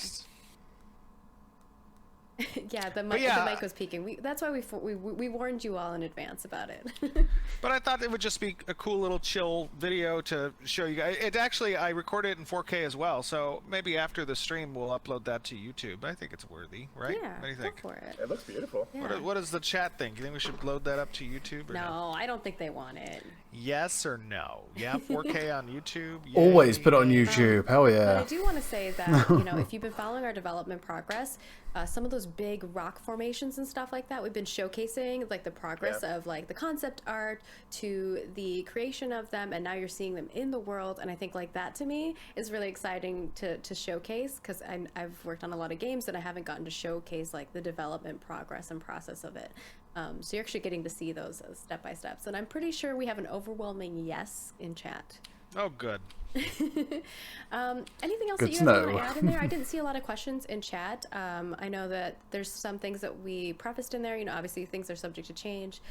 Yeah, the mic was peaking. That's why we warned you all in advance about it. But I thought it would just be a cool little chill video to show you guys. It actually, I recorded it in 4K as well, so maybe after the stream we'll upload that to YouTube. I think it's worthy, right? Yeah, what do you think? go for it. It looks beautiful. Yeah. What does the chat think? You think we should load that up to YouTube? Or no, I don't think they want it. Yes or no? Yeah, 4K on YouTube. Yay. Always put it on YouTube. Hell yeah. But I do want to say that, you know, if you've been following our development progress, some of those big rock formations and stuff like that, we've been showcasing like the progress of like the concept art to the creation of them, and now you're seeing them in the world. And I think like that to me is really exciting to showcase, because I've worked on a lot of games and I haven't gotten to showcase like the development progress and process of it. So you're actually getting to see those step by steps, and I'm pretty sure we have an overwhelming yes in chat. Oh, good. Anything else Good that you guys want to add in there? I didn't see a lot of questions in chat. I know that there's some things that we prefaced in there. You know, obviously things are subject to change.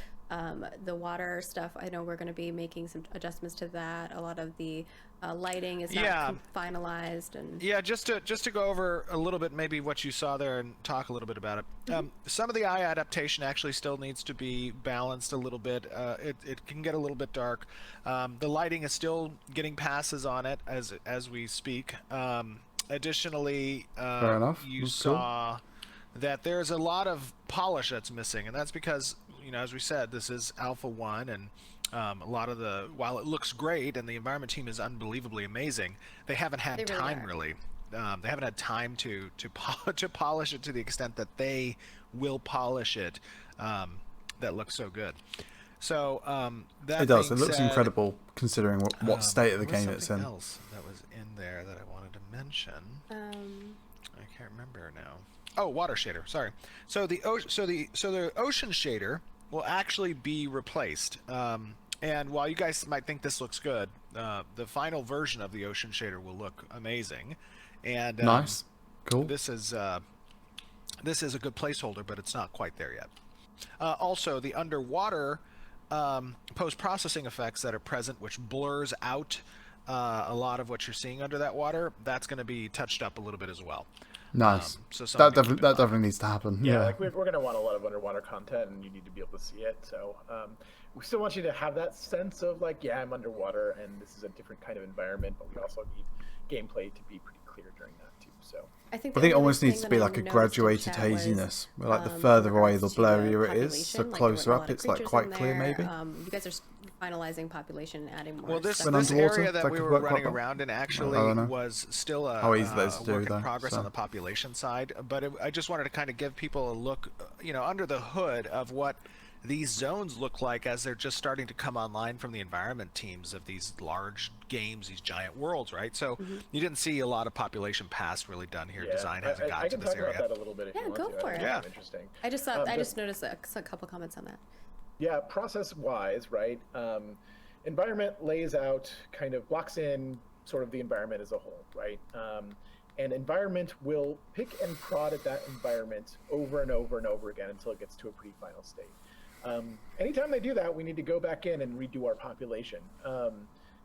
The water stuff, I know we're going to be making some adjustments to that. A lot of the lighting is not finalized, and just to go over a little bit maybe what you saw there and talk a little bit about it. Some of the eye adaptation actually still needs to be balanced a little bit. It can get a little bit dark. The lighting is still getting passes on it as we speak. Additionally, Fair enough. You That's saw that there's a lot of polish that's missing, and that's because, you know, as we said, this is Alpha 1, and a lot of while it looks great and the environment team is unbelievably amazing, they haven't had time really. They haven't had time to polish it to the extent that they will polish it. That looks so good. So that it does. It looks incredible considering what state of the game it's in. Else that was in there that I wanted to mention. I can't remember now. Oh, water shader. Sorry. So the ocean shader will actually be replaced. And while you guys might think this looks good, the final version of the ocean shader will look amazing. And nice, cool. This is a good placeholder, but it's not quite there yet. Also, the underwater post-processing effects that are present, which blurs out a lot of what you're seeing under that water, that's going to be touched up a little bit as well. Nice. So that definitely needs to happen. Yeah, like we're going to want a lot of underwater content, and you need to be able to see it. So we still want you to have that sense of like, yeah, I'm underwater, and this is a different kind of environment, but we also need gameplay to be pretty clear during that too. So I think it almost needs to be like a graduated haziness, where like the further away, the blurrier it is. The closer up, it's like quite clear, maybe. You guys are finalizing population and adding more. Well, this underwater, area that we were running around in actually was still a work in progress on the population side. But I just wanted to kind of give people a look, you know, under the hood of what these zones look like as they're just starting to come online from the environment teams of these large games, these giant worlds, right? So you didn't see a lot of population pass really done here. Yeah, Design hasn't gotten to this area. I can talk about that a little bit if you want go to. for it. Yeah, interesting. I just thought I just noticed a couple comments on that. Yeah, process-wise, right? Environment lays out, kind of blocks in sort of the environment as a whole, right? And environment will pick and prod at that environment over and over and over again until it gets to a pretty final state. Anytime they do that, we need to go back in and redo our population.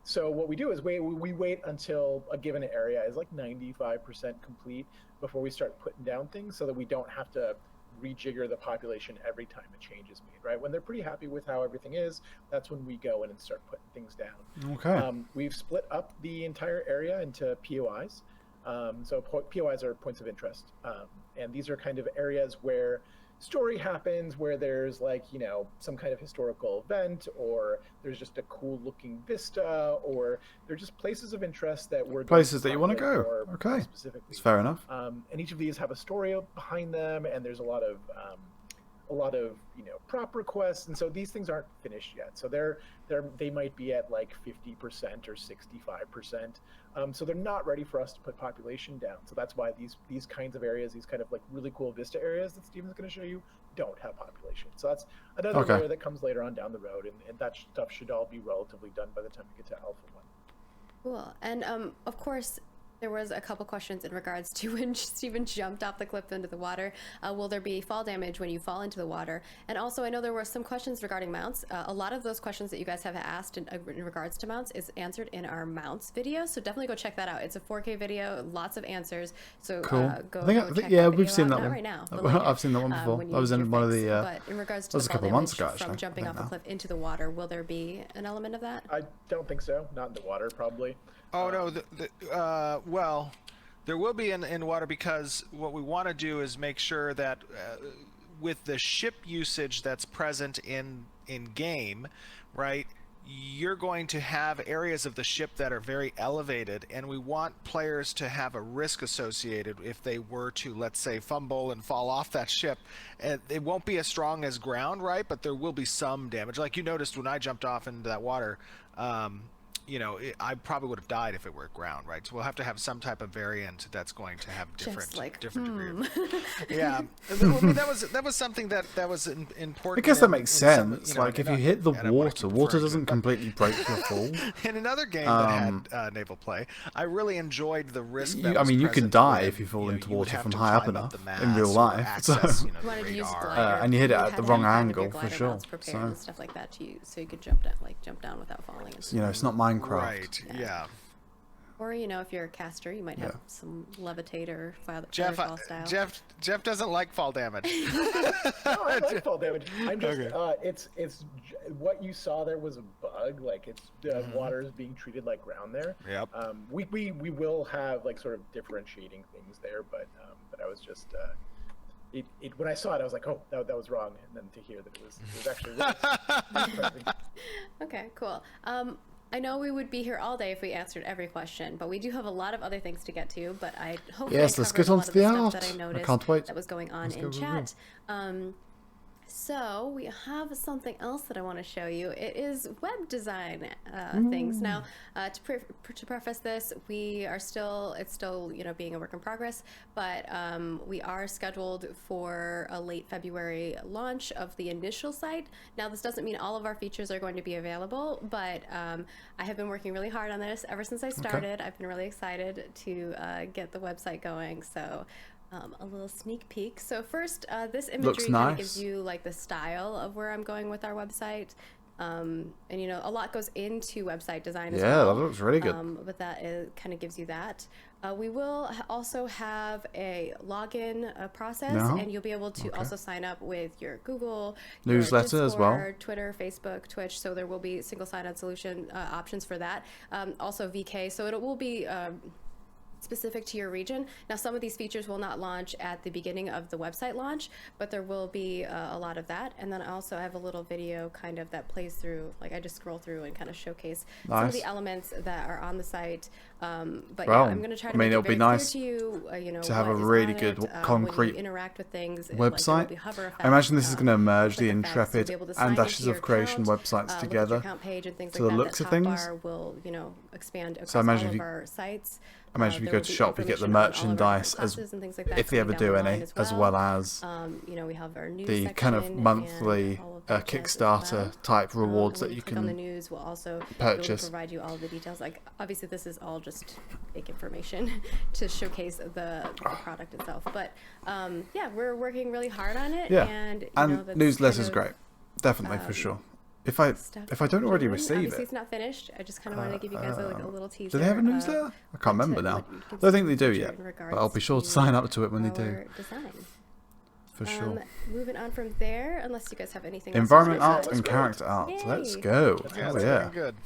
So what we do is we wait until a given area is like 95% complete before we start putting down things, so that we don't have to rejigger the population every time a change is made, right? When they're pretty happy with how everything is, that's when we go in and start putting things down. Okay. We've split up the entire area into POIs. So POIs are points of interest. And these are kind of areas where story happens, where there's like, you know, some kind of historical event, or there's just a cool looking vista, or they're just places of interest that we're places that you want to go. Okay, specifically. It's fair enough. And each of these have a story behind them, and there's a lot of you know, prop requests, and so these things aren't finished yet. So they might be at like 50% or 65%. So they're not ready for us to put population down. So that's why these kinds of areas, these kind of like really cool vista areas that Steven's going to show you, don't have population. So that's another layer that comes later on down the road, and that stuff should all be relatively done by the time we get to Alpha 1. Cool. And of course, There was a couple questions in regards to when Steven jumped off the cliff into the water. Will there be fall damage when you fall into the water? And also, I know there were some questions regarding mounts. A lot of those questions that you guys have asked in regards to mounts is answered in our mounts video, so definitely go check that out. It's a 4K video, lots of answers. So cool. go check yeah, we've seen that one. Not right now. I've seen that one before. I was in one of the. But in regards to that was a couple of months ago, from actually. jumping off the cliff into the water, will there be an element of that? I don't think so. Not in the water, probably. Oh no. Well. There will be in water, because what we want to do is make sure that with the ship usage that's present in game, right, you're going to have areas of the ship that are very elevated, and we want players to have a risk associated if they were to, let's say, fumble and fall off that ship. It won't be as strong as ground, right, but there will be some damage. Like you noticed when I jumped off into that water, you know, I probably would have died if it were ground, right? So we'll have to have some type of variant that's going to have different degree of... Yeah, I mean, that was something that was important. I guess that makes sense. Like if you hit the water doesn't completely break your fall. In another game that had naval play, I really enjoyed the risk. I mean, you can die if you fall into water from high up enough in real life. You wanted to use glider, and you hit it at the wrong angle for sure. So and stuff like that, so you could jump down without falling. You know, it's not Minecraft. Right. Yeah. Or, you know, if you're a caster, you might have some levitate or fall style. Jeff doesn't like fall damage. No, I like fall damage. I'm just, it's what you saw there was a bug. Like it's the water is being treated like ground there. Yep. We will have like sort of differentiating things there, but I was just when I saw it, I was like, oh, that was wrong, and then to hear that it was actually really surprising. Okay, cool. I know we would be here all day if we answered every question, but we do have a lot of other things to get to. But I hope let's get on to the art. That I noticed can't wait. That was going on in chat. So we have something else that I want to show you. It is web design things. Now, to preface this, it's still being a work in progress, but we are scheduled for a late February launch of the initial site. Now, this doesn't mean all of our features are going to be available, but I have been working really hard on this ever since I started. I've been really excited to get the website going. So. A little sneak peek. So first, this imagery kind of gives you like the style of where I'm going with our website. And you know, a lot goes into website design as well. Yeah, that looks really good. But that kind of gives you that. We will also have a login process, and you'll be able to also sign up with your Google newsletter Discord, as well, Twitter, Facebook, Twitch. So there will be single sign-on solution options for that. Also VK. So it will be specific to your region. Now, some of these features will not launch at the beginning of the website launch, but there will be a lot of that. And then I also have a little video kind of that plays through, like I just scroll through and kind of showcase some of the elements that are on the site. But yeah, I'm going to try to make it very clear to you, to have a really good concrete interact with things, website. Like I imagine this is going to merge the Intrepid and Ashes of Creation websites together. To the looks of things. Will, expand across so I imagine all of our sites. I imagine if you go to shop, you get the merchandise if they ever do any, as well as we have our news the kind of monthly Kickstarter type rewards that you can on the news will also purchase. Provide you all the details. Like obviously, this is all just fake information to showcase the product itself. But yeah, we're working really hard on it. Yeah, and newsletter is great, definitely for sure. If I don't already receive it, it's not finished. I just kind of wanted to give you guys a little teaser. Do they have a newsletter? I can't remember now. I don't think they do yet, but I'll be sure to sign up to it when they do. Design. For sure. Moving on from there, unless you guys have anything. Environment art and character art. Yay. Let's go. Oh yeah. Good.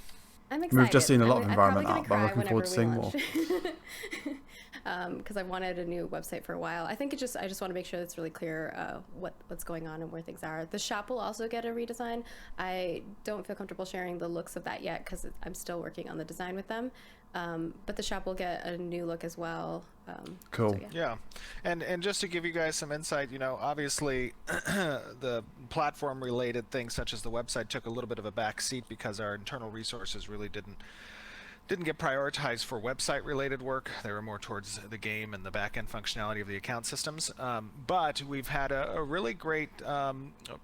I'm excited. We've just seen a lot of environment art, but I'm looking forward to seeing more. Because I wanted a new website for a while. I think I just want to make sure it's really clear what's going on and where things are. The shop will also get a redesign. I don't feel comfortable sharing the looks of that yet because I'm still working on the design with them. But the shop will get a new look as well. Cool. So, yeah. And just to give you guys some insight, obviously the platform related things such as the website took a little bit of a back seat because our internal resources really didn't didn't get prioritized for website-related work. They were more towards the game and the back-end functionality of the account systems. But we've had a really great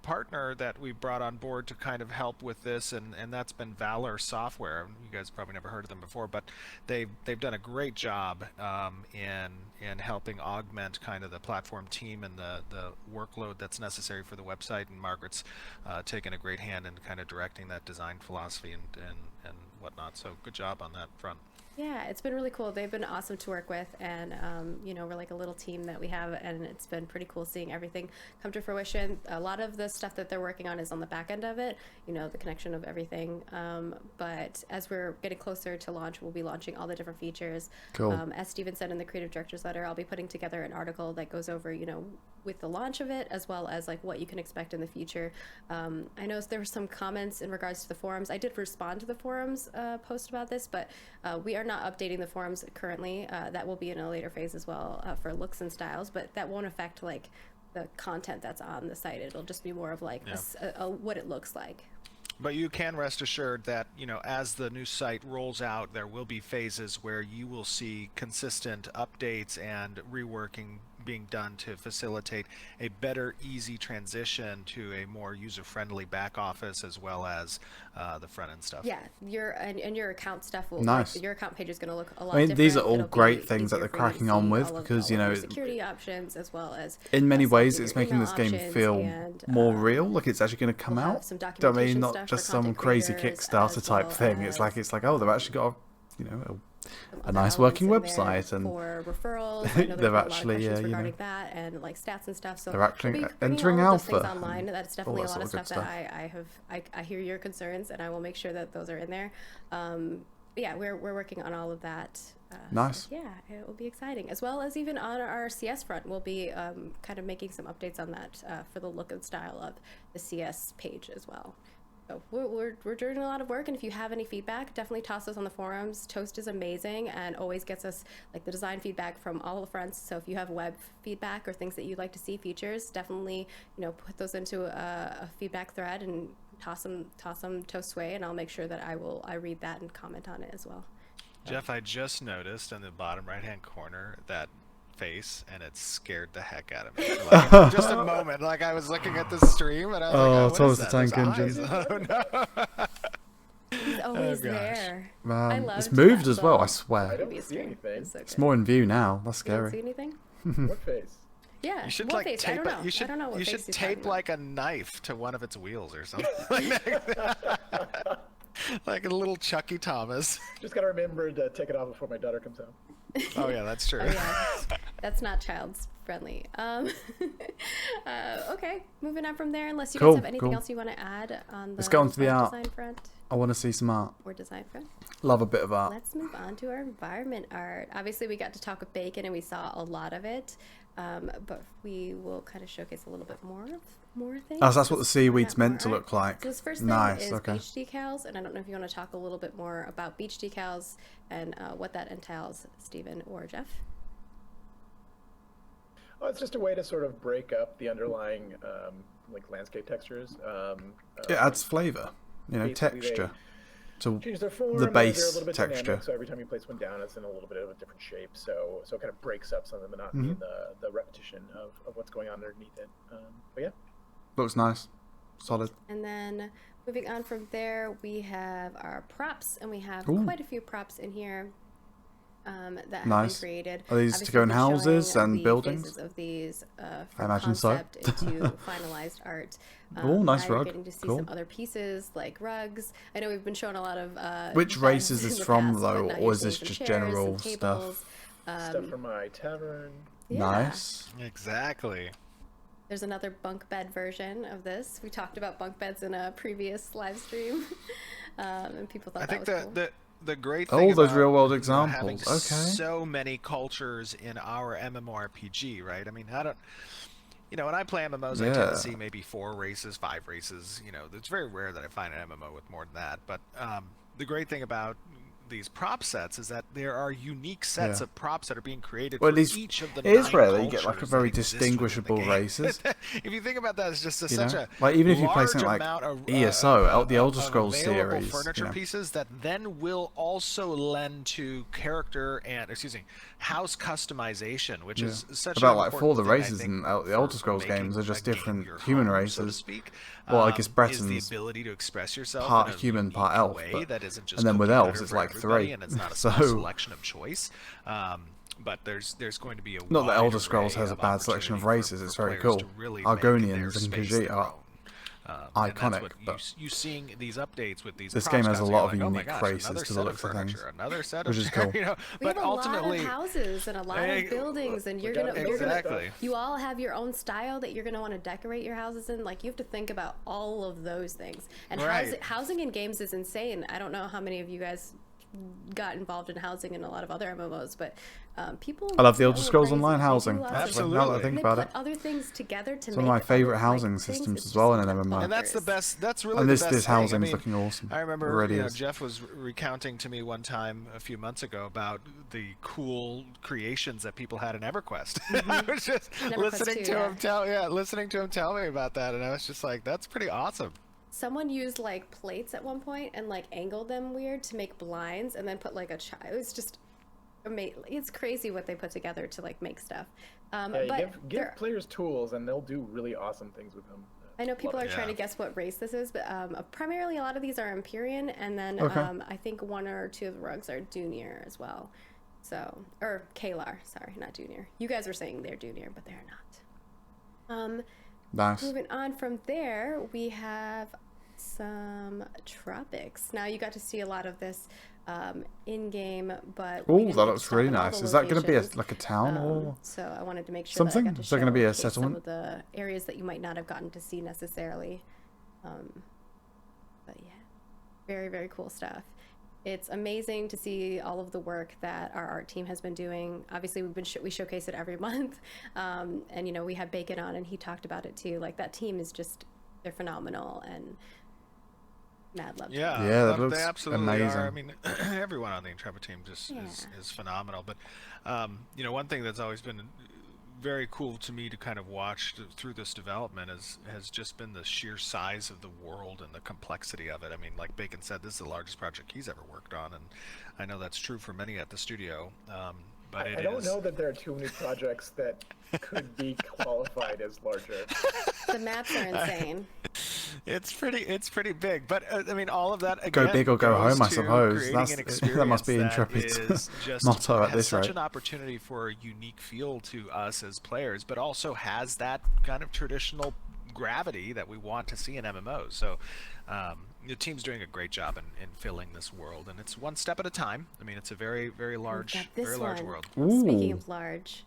partner that we brought on board to kind of help with this, and that's been Valor Software. You guys probably never heard of them before, but they've done a great job in helping augment kind of the platform team and the workload that's necessary for the website. And Margaret's taken a great hand in kind of directing that design philosophy and whatnot. So good job on that front. Yeah, it's been really cool. They've been awesome to work with, and you know, we're like a little team that we have, and it's been pretty cool seeing everything come to fruition. A lot of the stuff that they're working on is on the back end of it, you know, the connection of everything. But as we're getting closer to launch, we'll be launching all the different features. Cool. As Steven said in the creative director's letter, I'll be putting together an article that goes over, you know, with the launch of it, as well as like what you can expect in the future. I know there were some comments in regards to the forums. I did respond to the forums post about this, but we are not updating the forums currently. That will be in a later phase as well for looks and styles, but that won't affect like the content that's on the site. It'll just be more of like what it looks like. But you can rest assured that, you know, as the new site rolls out, there will be phases where you will see consistent updates and reworking being done to facilitate a better, easy transition to a more user-friendly back office, as well as the front-end stuff. Yeah, your account stuff will nice. Like, your account page is going to look a lot. I mean, different. these are all It'll great things that they're cracking on with, because you know, security options, as well as in many ways, it's making this game feel more real. Like it's actually going to come out. I mean, not just some crazy Kickstarter type thing. It's like, oh, they've actually got a nice working website, and for referrals. I know they're actually regarding that and like stats and stuff. So they're actually entering alpha. Online. That's definitely a lot of stuff that I hear your concerns, and I will make sure that those are in there. Yeah, we're working on all of that. Nice. So, yeah, it will be exciting, as well as even on our CS front, we'll be kind of making some updates on that for the look and style of the CS page as well. So we're doing a lot of work, and if you have any feedback, definitely toss those on the forums. Toast is amazing and always gets us like the design feedback from all the fronts. So if you have web feedback or things that you'd like to see features, definitely, you know, put those into a feedback thread and toss them Toast's way, and I'll make sure that I read that and comment on it as well. Jeff, I just noticed in the bottom right-hand corner that face, and it scared the heck out of me. Like, just a moment, like I was looking at the stream, and I was like, what is that? Tankengine. Oh no! He's always there. I love it's moved as well, I swear. I don't see anything. It's more in view now. That's scary. You don't see anything? What face? Yeah, you should what like face? tape I don't know. it. I don't know what you face should you're tape talking like a knife to one of its wheels or something. Like a little Chucky Thomas. Just gotta remember to take it off before my daughter comes home. Oh yeah, that's true. Oh, yeah. That's not child's friendly. Okay, moving on from there. Unless you guys have anything else you want to add on the Let's go on to the art. design front I want to see some art. or design front. Love a bit of art. Let's move on to our environment art. Obviously, we got to talk with Bacon, and we saw a lot of it. But we will kind of showcase a little bit more things. Oh, so that's what the seaweed's meant to look like. So this first thing nice. is Okay. beach decals, and I don't know if you want to talk a little bit more about beach decals and what that entails, Stephen or Jeff. Well, it's just a way to sort of break up the underlying like landscape textures. It adds flavor, you know, texture to change their form, the base they're a little bit texture. Dynamic, so every time you place one down, it's in a little bit of a different shape. So it kind of breaks up some of the monotony and the repetition of what's going on underneath it. But yeah. Looks nice. Solid. And then moving on from there, we have our props, and we have quite a few props in here that have been created. Are these to go in houses and buildings? Of these, I imagine so. Into finalized art. Oh, nice rug. You're getting to see some other pieces like rugs. I know we've been showing a lot of. Which race is this from, though, or is this just general stuff? Stuff from my tavern. Yeah. Nice. Exactly. There's another bunk bed version of this. We talked about bunk beds in a previous live stream, and people thought that was cool. The great thing those about, real world having examples. so many cultures in our MMORPG, right? I mean, when I play MMOs, I tend to see maybe 4 races, 5 races. You know, it's very rare that I find an MMO with more than that. But the great thing about prop sets is that there are unique sets of props that are being created for each of the it is 9 rare that you get like a very distinguishable races. If you think about that, it's just such a like even if you play something like of, ESO, the Elder Scrolls available series, furniture pieces that then will also lend to character and house customization, which is such about an like 4 of the important races thing, in the Elder Scrolls games are just different human races, so to speak. Well, I guess Is Breton's the ability to express yourself part in a human, part elf, way that isn't just and then with cookie elves cutter it's for like everybody, 3. and it's not a So selection of choice. But there's going to be a not that Elder wide Scrolls array has a of bad selection of opportunity races. for It's very players cool. to really make Argonians their and space Khajiit their are own. iconic, And that's what but you seeing these updates with these. this props game has guys, a you're lot of like, oh my unique gosh, races another to the set of looks of things, furniture, another set which of is cool. We but have a ultimately, lot of houses and a lot of buildings, and you all have your own style that you're gonna want to decorate your houses in. Like, you have to think about all of those things. And housing in games is insane. I don't know how many of you guys got involved in housing in a lot of other MMOs, but people. I love the Elder Scrolls Online housing. Absolutely. Now that I think about it, other things together to it's one of my favourite housing systems as well in an MMO. And that's the best. That's really and the best this thing. housing's looking awesome. I remember, it really is. Jeff was recounting to me one time a few months ago about the cool creations that people had in EverQuest. I was just listening to him tell me about that, and I was just like, that's pretty awesome. Someone used like plates at one point and like angled them weird to make blinds, and then put like it was just amazing. It's crazy what they put together to like make stuff. But give players tools and they'll do really awesome things with them. I know people are trying to guess what race this is, but primarily a lot of these are Empyrean, and then I think 1 or 2 of the rugs are Dunir as well. So, or Kalar, sorry, not Dunir. You guys are saying they're Dunir, but they're not. Nice. Moving on from there, we have some tropics. Now you got to see a lot of this in game, but oh, that looks really nice. Is that going to be like a town or so I wanted to make sure something? That I got to Is there going to be a some settlement? of the areas that you might not have gotten to see necessarily. But yeah, very, very cool stuff. It's amazing to see all of the work that our art team has been doing. Obviously, we showcase it every month, and we had Bacon on, and he talked about it too. Like, that team is just, they're phenomenal, and mad love. Yeah, that looks they absolutely amazing. are. I mean, everyone on the Intrepid team just is phenomenal. But one thing that's always been very cool to me to kind of watch through this development has just been the sheer size of the world and the complexity of it. I mean, like Bacon said, this is the largest project he's ever worked on, and I know that's true for many at the studio. But I don't know that there are too many projects that could be qualified as larger. The maps are insane. It's pretty big, but I mean, all of that again, go big or go home, I suppose. That must be Intrepid's motto at this rate. Such an opportunity for a unique feel to us as players, but also has that kind of traditional gravity that we want to see in MMOs. So the team's doing a great job in filling this world, and it's one step at a time. I mean, it's a very, very large world. Ooh. Speaking of large,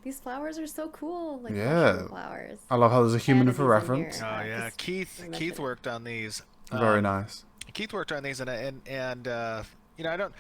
these flowers are so cool. Like mushroom flowers. I love how there's a human for reference. Oh yeah, Keith worked on these. Very nice. Keith worked on these, and I don't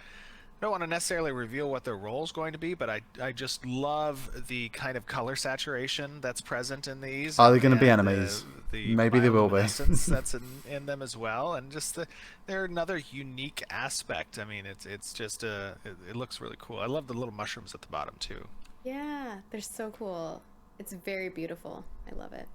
want to necessarily reveal what their role is going to be, but I just love the kind of color saturation that's present in these. Are they going to be enemies? Maybe they will be. That's in them as well, and just they're another unique aspect. I mean, it's just it looks really cool. I love the little mushrooms at the bottom too. Yeah, they're so cool. It's very beautiful. I love it.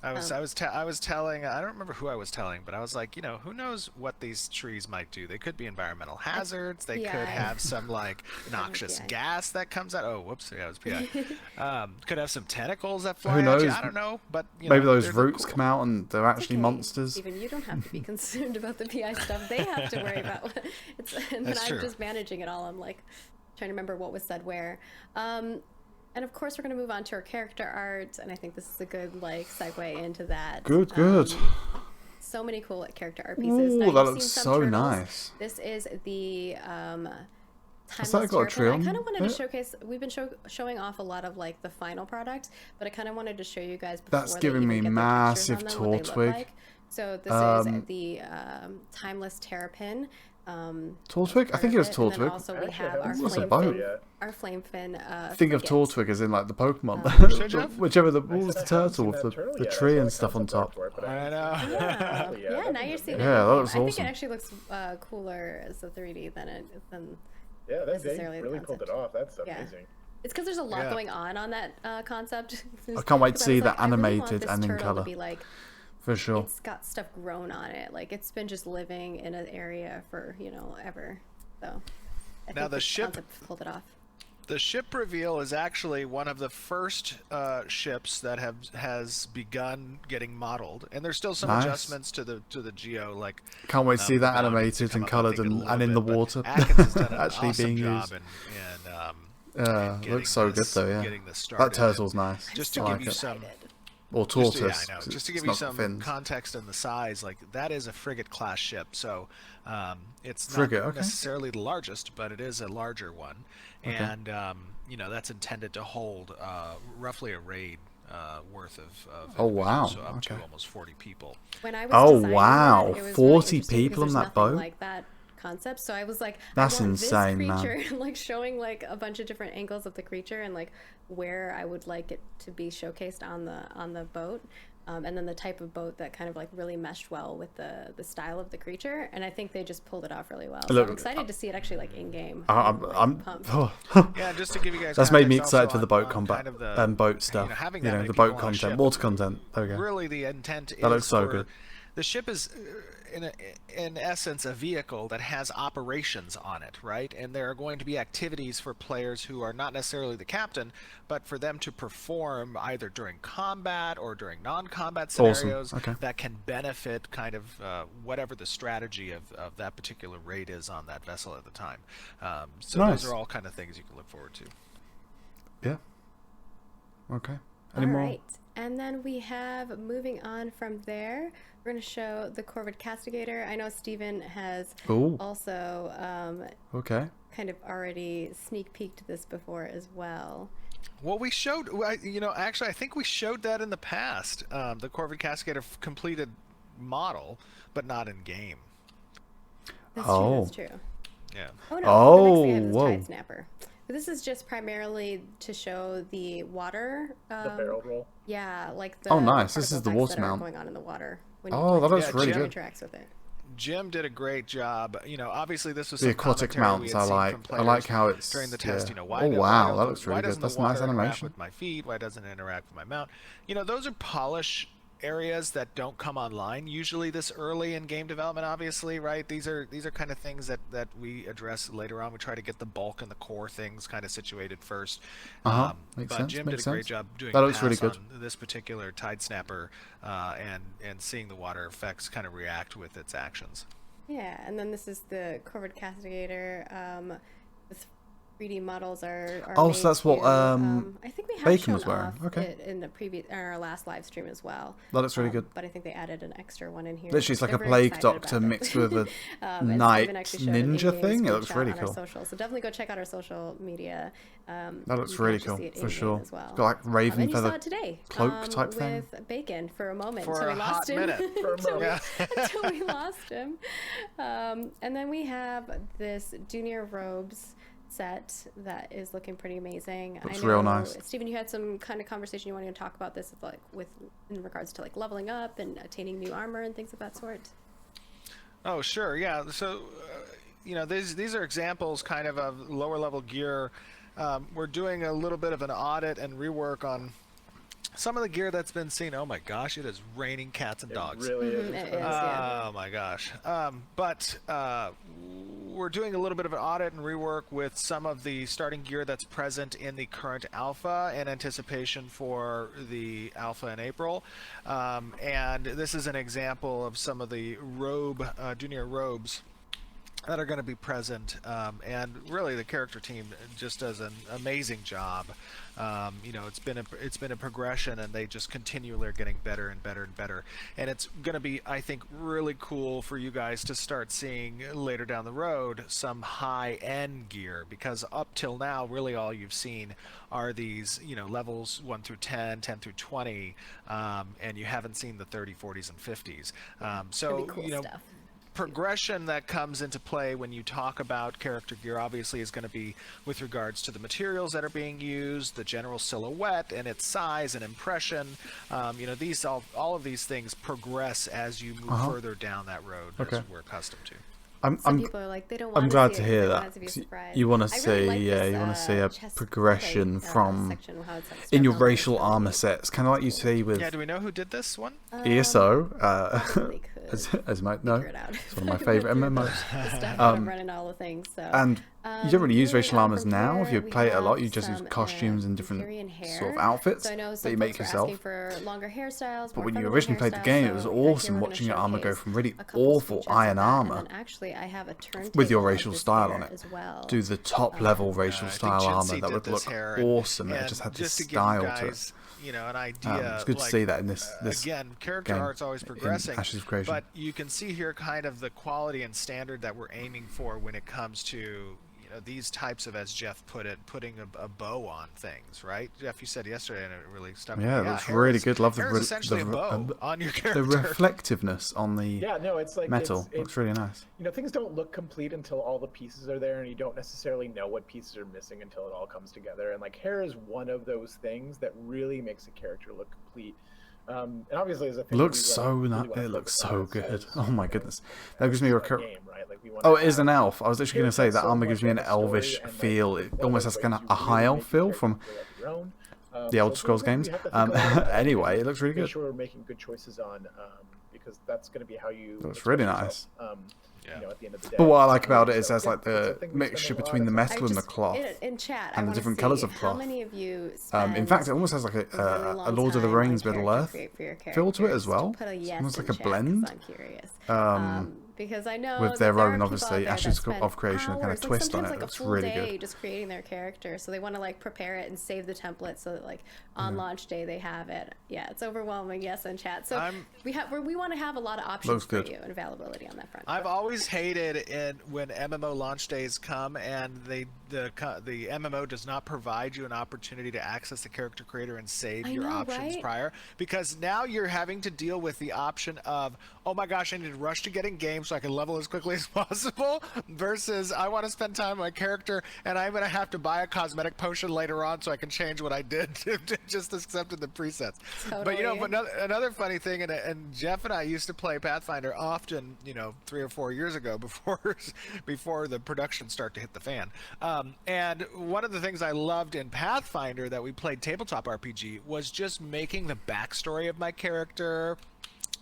I was telling, I don't remember who I was telling, but I was like, who knows what these trees might do? They could be environmental hazards. They could have some like noxious gas that comes out. Oh, whoops, yeah, it was PI. Could have some tentacles that fly. Who knows? At you. I don't know, but maybe those roots come out and they're actually monsters. Even you don't have to be concerned about the PI stuff. They have to worry about it. And then I'm just managing it all. I'm like trying to remember what was said where. And of course, we're going to move on to our character art, and I think this is a good segue into that. Good. So many cool character art pieces. Ooh, now, that looks so nice. This is the Has that got a tree on? I kind of wanted to showcase. We've been showing off a lot of like the final product, but I kind of wanted to show you guys before that's giving me massive Tortwig. So this is the Timeless Terrapin. Tortwig? I think it was And then Tortwig. also we have our flame fin. Think of Tortwig as in like the Pokemon. Whichever what was the turtle with the tree and stuff on top. I know. Yeah, now you're seeing it. Yeah, that was I think awesome. it actually looks cooler as a 3D than Yeah, they necessarily really the pulled it off. That's amazing. It's because there's a lot going on that concept. I can't wait to see that I really want animated this and in turtle color. to be like, For sure. it's got stuff grown on it. Like it's been just living in an area for ever. So I now think the ship concept pulled it off. The ship reveal is actually one of the first ships that has begun getting modeled, and there's still some adjustments to the geo. Like can't wait to see that animated and coloured and in the water actually being used. Looks so good though. Yeah, that turtle's nice. Just to give you some. Or tortoise. Just to give you some context on the size, like that is a frigate class ship, so it's not necessarily the largest, but it is a larger one, and that's intended to hold roughly a raid worth of so up to almost 40 people. When I was it was 40 really people on that boat. Like that concept, so I was like, that's I want insane, this creature, man. like showing like a bunch of different angles of the creature and like where I would like it to be showcased on the boat, and then the type of boat that kind of like really meshed well with the style of the creature, and I think they just pulled it off really well. So I'm excited to see it actually like in game. I'm yeah, just to give you guys. That's made me excited for the boat combat and boat stuff. The boat content, water content. There we go. Really, the intent that looks so good. The ship is, in essence, a vehicle that has operations on it, right? And there are going to be activities for players who are not necessarily the captain, but for them to perform either during combat or during non-combat scenarios that can benefit kind of whatever the strategy of that particular raid is on that vessel at the time. So those are all kind of things you can look forward to. Yeah. Okay. Any more? All right. And then we have, moving on from there, we're going to show the Corvid Castigator. I know Steven has also kind of already sneak peeked this before as well. Well, we showed, actually, I think we showed that in the past. The Corvid Castigator completed model, but not in game. That's true. That's true. Yeah. Oh no. The next thing I have is Tide Snapper. This is just primarily to show the water. The barrel roll. Yeah, like the. Oh, nice! This is the water mount going on in the water. When that looks really good. Interacts with it. Jim did a great job. Obviously this was the aquatic mounts. I like how it's during the test. Why that looks really good. That's nice animation. With my feet, why doesn't it interact with my mount? Those are polish areas that don't come online usually this early in game development, obviously, right? These are kind of things that we address later on. We try to get the bulk and the core things kind of situated first. But Jim did a great job doing that looks really good. On this particular Tide Snapper, and seeing the water effects kind of react with its actions. Yeah, and then this is the Corvid Castigator. The 3D models are so that's what I think we have Bacon was wearing. In our last live stream as well. That looks really good. But I think they added an extra one in here. Literally, it's like a plague doctor mixed with a night ninja thing. It looks really cool. So definitely go check out our social media. That looks really cool for sure. As well. It's got like raven feather you saw it today, cloak type thing. With Bacon for a moment for until a we lost him. Until we lost him. And then we have this Junior Robes set that is looking pretty amazing. Looks real nice. Steven, you had some kind of conversation you wanted to talk about this with in regards to like leveling up and attaining new armor and things of that sort. Oh, sure. Yeah. So, these are examples kind of lower level gear. We're doing a little bit of an audit and rework on some of the gear that's been seen. Oh my gosh, it is raining cats and dogs. It really is. It is, yeah. Oh my gosh. But we're doing a little bit of an audit and rework with some of the starting gear that's present in the current alpha in anticipation for the alpha in April. And this is an example of some of the junior robes that are going to be present, and really the character team just does an amazing job. It's been a progression, and they just continually are getting better and better and better. And it's going to be, I think, really cool for you guys to start seeing later down the road some high-end gear, because up till now, really all you've seen are these, levels 1 through 10, 10 through 20, and you haven't seen the 30, 40s, and 50s. Cool stuff. progression that comes into play when you talk about character gear obviously is going to be with regards to the materials that are being used, the general silhouette and its size and impression. You know, these all of these things progress as you move further down that road, as we're accustomed to. Some people are like, they don't want I'm to glad see to it, hear they that. want it to be a surprise. You want to I see, really like this, you want to see a chest progression plate, from section, how it's, like, in your stuck on racial there. armor sets, kind of like you see with Do we know who did this one? ESO. Probably could As you might know, figure it out. it's one of my favorite MMOs. The stuff that I'm running all the things. So. And you don't really use racial armors from now. here, If you we play it a lot, have you just use some, costumes and different Imperial hair. sort of outfits So I know that some you make folks were yourself. asking for longer hairstyles, But more when you feminine originally played the hairstyles, game, it was so here we're awesome gonna watching your armor go showcase from really a couple awful screenshots of iron that, armor and then actually I have a turntable with your of racial this style hair on it, as well. do the top level racial I think style armor Jinsey that did would this look hair, awesome. and It just had this just to give style you to it. guys, you know, an idea. It's good to like, see that in this again, character game, art's always in progressing, Ashes of Creation. but you can see here kind of the quality and standard that we're aiming for when it comes to these types of, as Jeff put it, putting a bow on things, right? Jeff, you said yesterday, and it really stuck with me. Yeah, it looks really good. Love the essentially a bow on your character. the reflectiveness on the it's like metal. Looks really nice. You know, things don't look complete until all the pieces are there, and you don't necessarily know what pieces are missing until it all comes together. And like hair is one of those things that really makes a character look complete. And obviously, as a thing, Looks so nice. It looks so good. Oh my goodness, that gives me a Oh, it is an elf. I was literally going to say that armor gives me an elvish feel. It almost has kind of a high elf feel from the Elder Scrolls games. Anyway, it looks really good. Make sure we're making good choices on because that's going to be how you. Looks really nice. You know, at the end of the day. But what I like about it is there's like the mixture between the metal and the cloth in chat, and the different colours of cloth. How many of you in fact, it almost has like a Lord of the Rings Middle Earth feel to it as well. Almost like a blend. I'm curious. Because I know with their own, obviously, Ashes of Creation kind of twist on it. Like It's a full really day good. just creating their character, so they want to like prepare it and save the template so that like on launch day they have it. Yeah, it's overwhelming. Yes, in chat. So we want to have a lot of options for you and availability on that front. I've always hated when MMO launch days come and the MMO does not provide you an opportunity to access the character creator and save your options prior, because now you're having to deal with the option of, oh my gosh, I need to rush to get in game so I can level as quickly as possible, versus I want to spend time on my character and I'm going to have to buy a cosmetic potion later on so I can change what I did to just accepted the presets. Totally. But another funny thing, and Jeff and I used to play Pathfinder often, 3 or 4 years ago before the production start to hit the fan. And one of the things I loved in Pathfinder that we played tabletop RPG was just making the backstory of my character,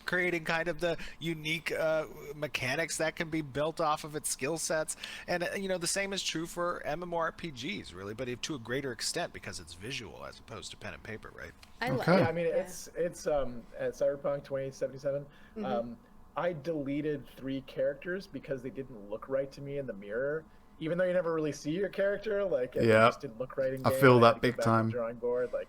creating kind of the unique mechanics that can be built off of its skill sets. And the same is true for MMORPGs, really, but to a greater extent because it's visual as opposed to pen and paper, right? Yeah, I mean, it's Cyberpunk 2077. I deleted 3 characters because they didn't look right to me in the mirror. Even though you never really see your character, like it just didn't look right in game. I feel that big time. Drawing board, like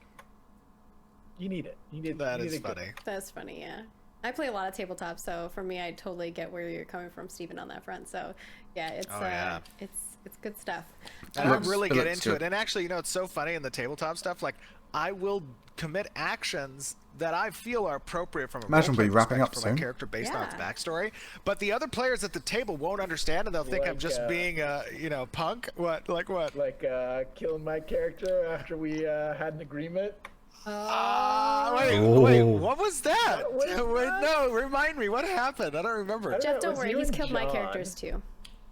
you need it. That is funny. That's funny, yeah. I play a lot of tabletop, so for me, I totally get where you're coming from, Stephen, on that front. So, yeah, it's good stuff. And I really get into it. And actually, it's so funny in the tabletop stuff. Like, I will commit actions that I feel are appropriate from a role-play wrapping up soon. For my character based on its backstory, but the other players at the table won't understand, and they'll think I'm just being a punk. What? Like killing my character after we had an agreement. Wait, what was that? No, remind me, what happened? I don't remember. Jeff, don't worry, he's killed my characters too.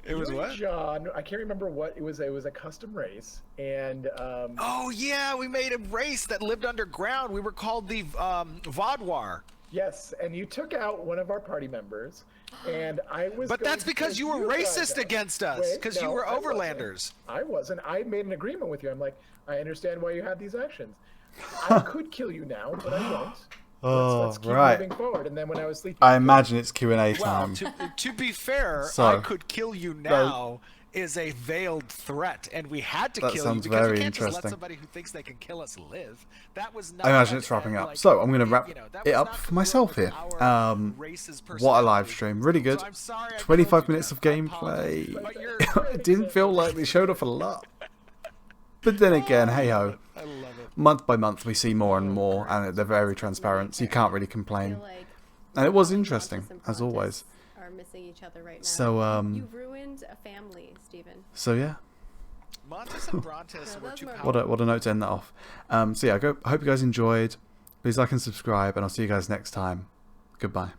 It was what? John, I can't remember what it was. It was a custom race, and oh yeah, we made a race that lived underground. We were called the Vaudoir. Yes, and you took out one of our party members, and I was. But that's because you were racist against us, because you were overlanders. I wasn't. I made an agreement with you. I'm like, I understand why you have these actions. I could kill you now, but I won't. Let's keep moving forward. And then when I was sleeping, I imagine it's Q&A time. Well, to be fair, I could kill you now is a veiled threat, and we had to kill you because we can't just let somebody who thinks they can kill us live. That was not. I imagine it's wrapping up. So I'm going to wrap it up for myself here. What a live stream. Really good. 25 minutes of gameplay. It didn't feel like they showed off a lot. But then again, hey-ho. I love it. Month by month we see more and more, and they're very transparent, so you can't really complain. And it was interesting, as always. missing each other right now. So you ruined a family, Stephen. So yeah. Montes and Brontes were too powerful. What a note to end that off. So yeah, I hope you guys enjoyed. Please like and subscribe, and I'll see you guys next time. Goodbye.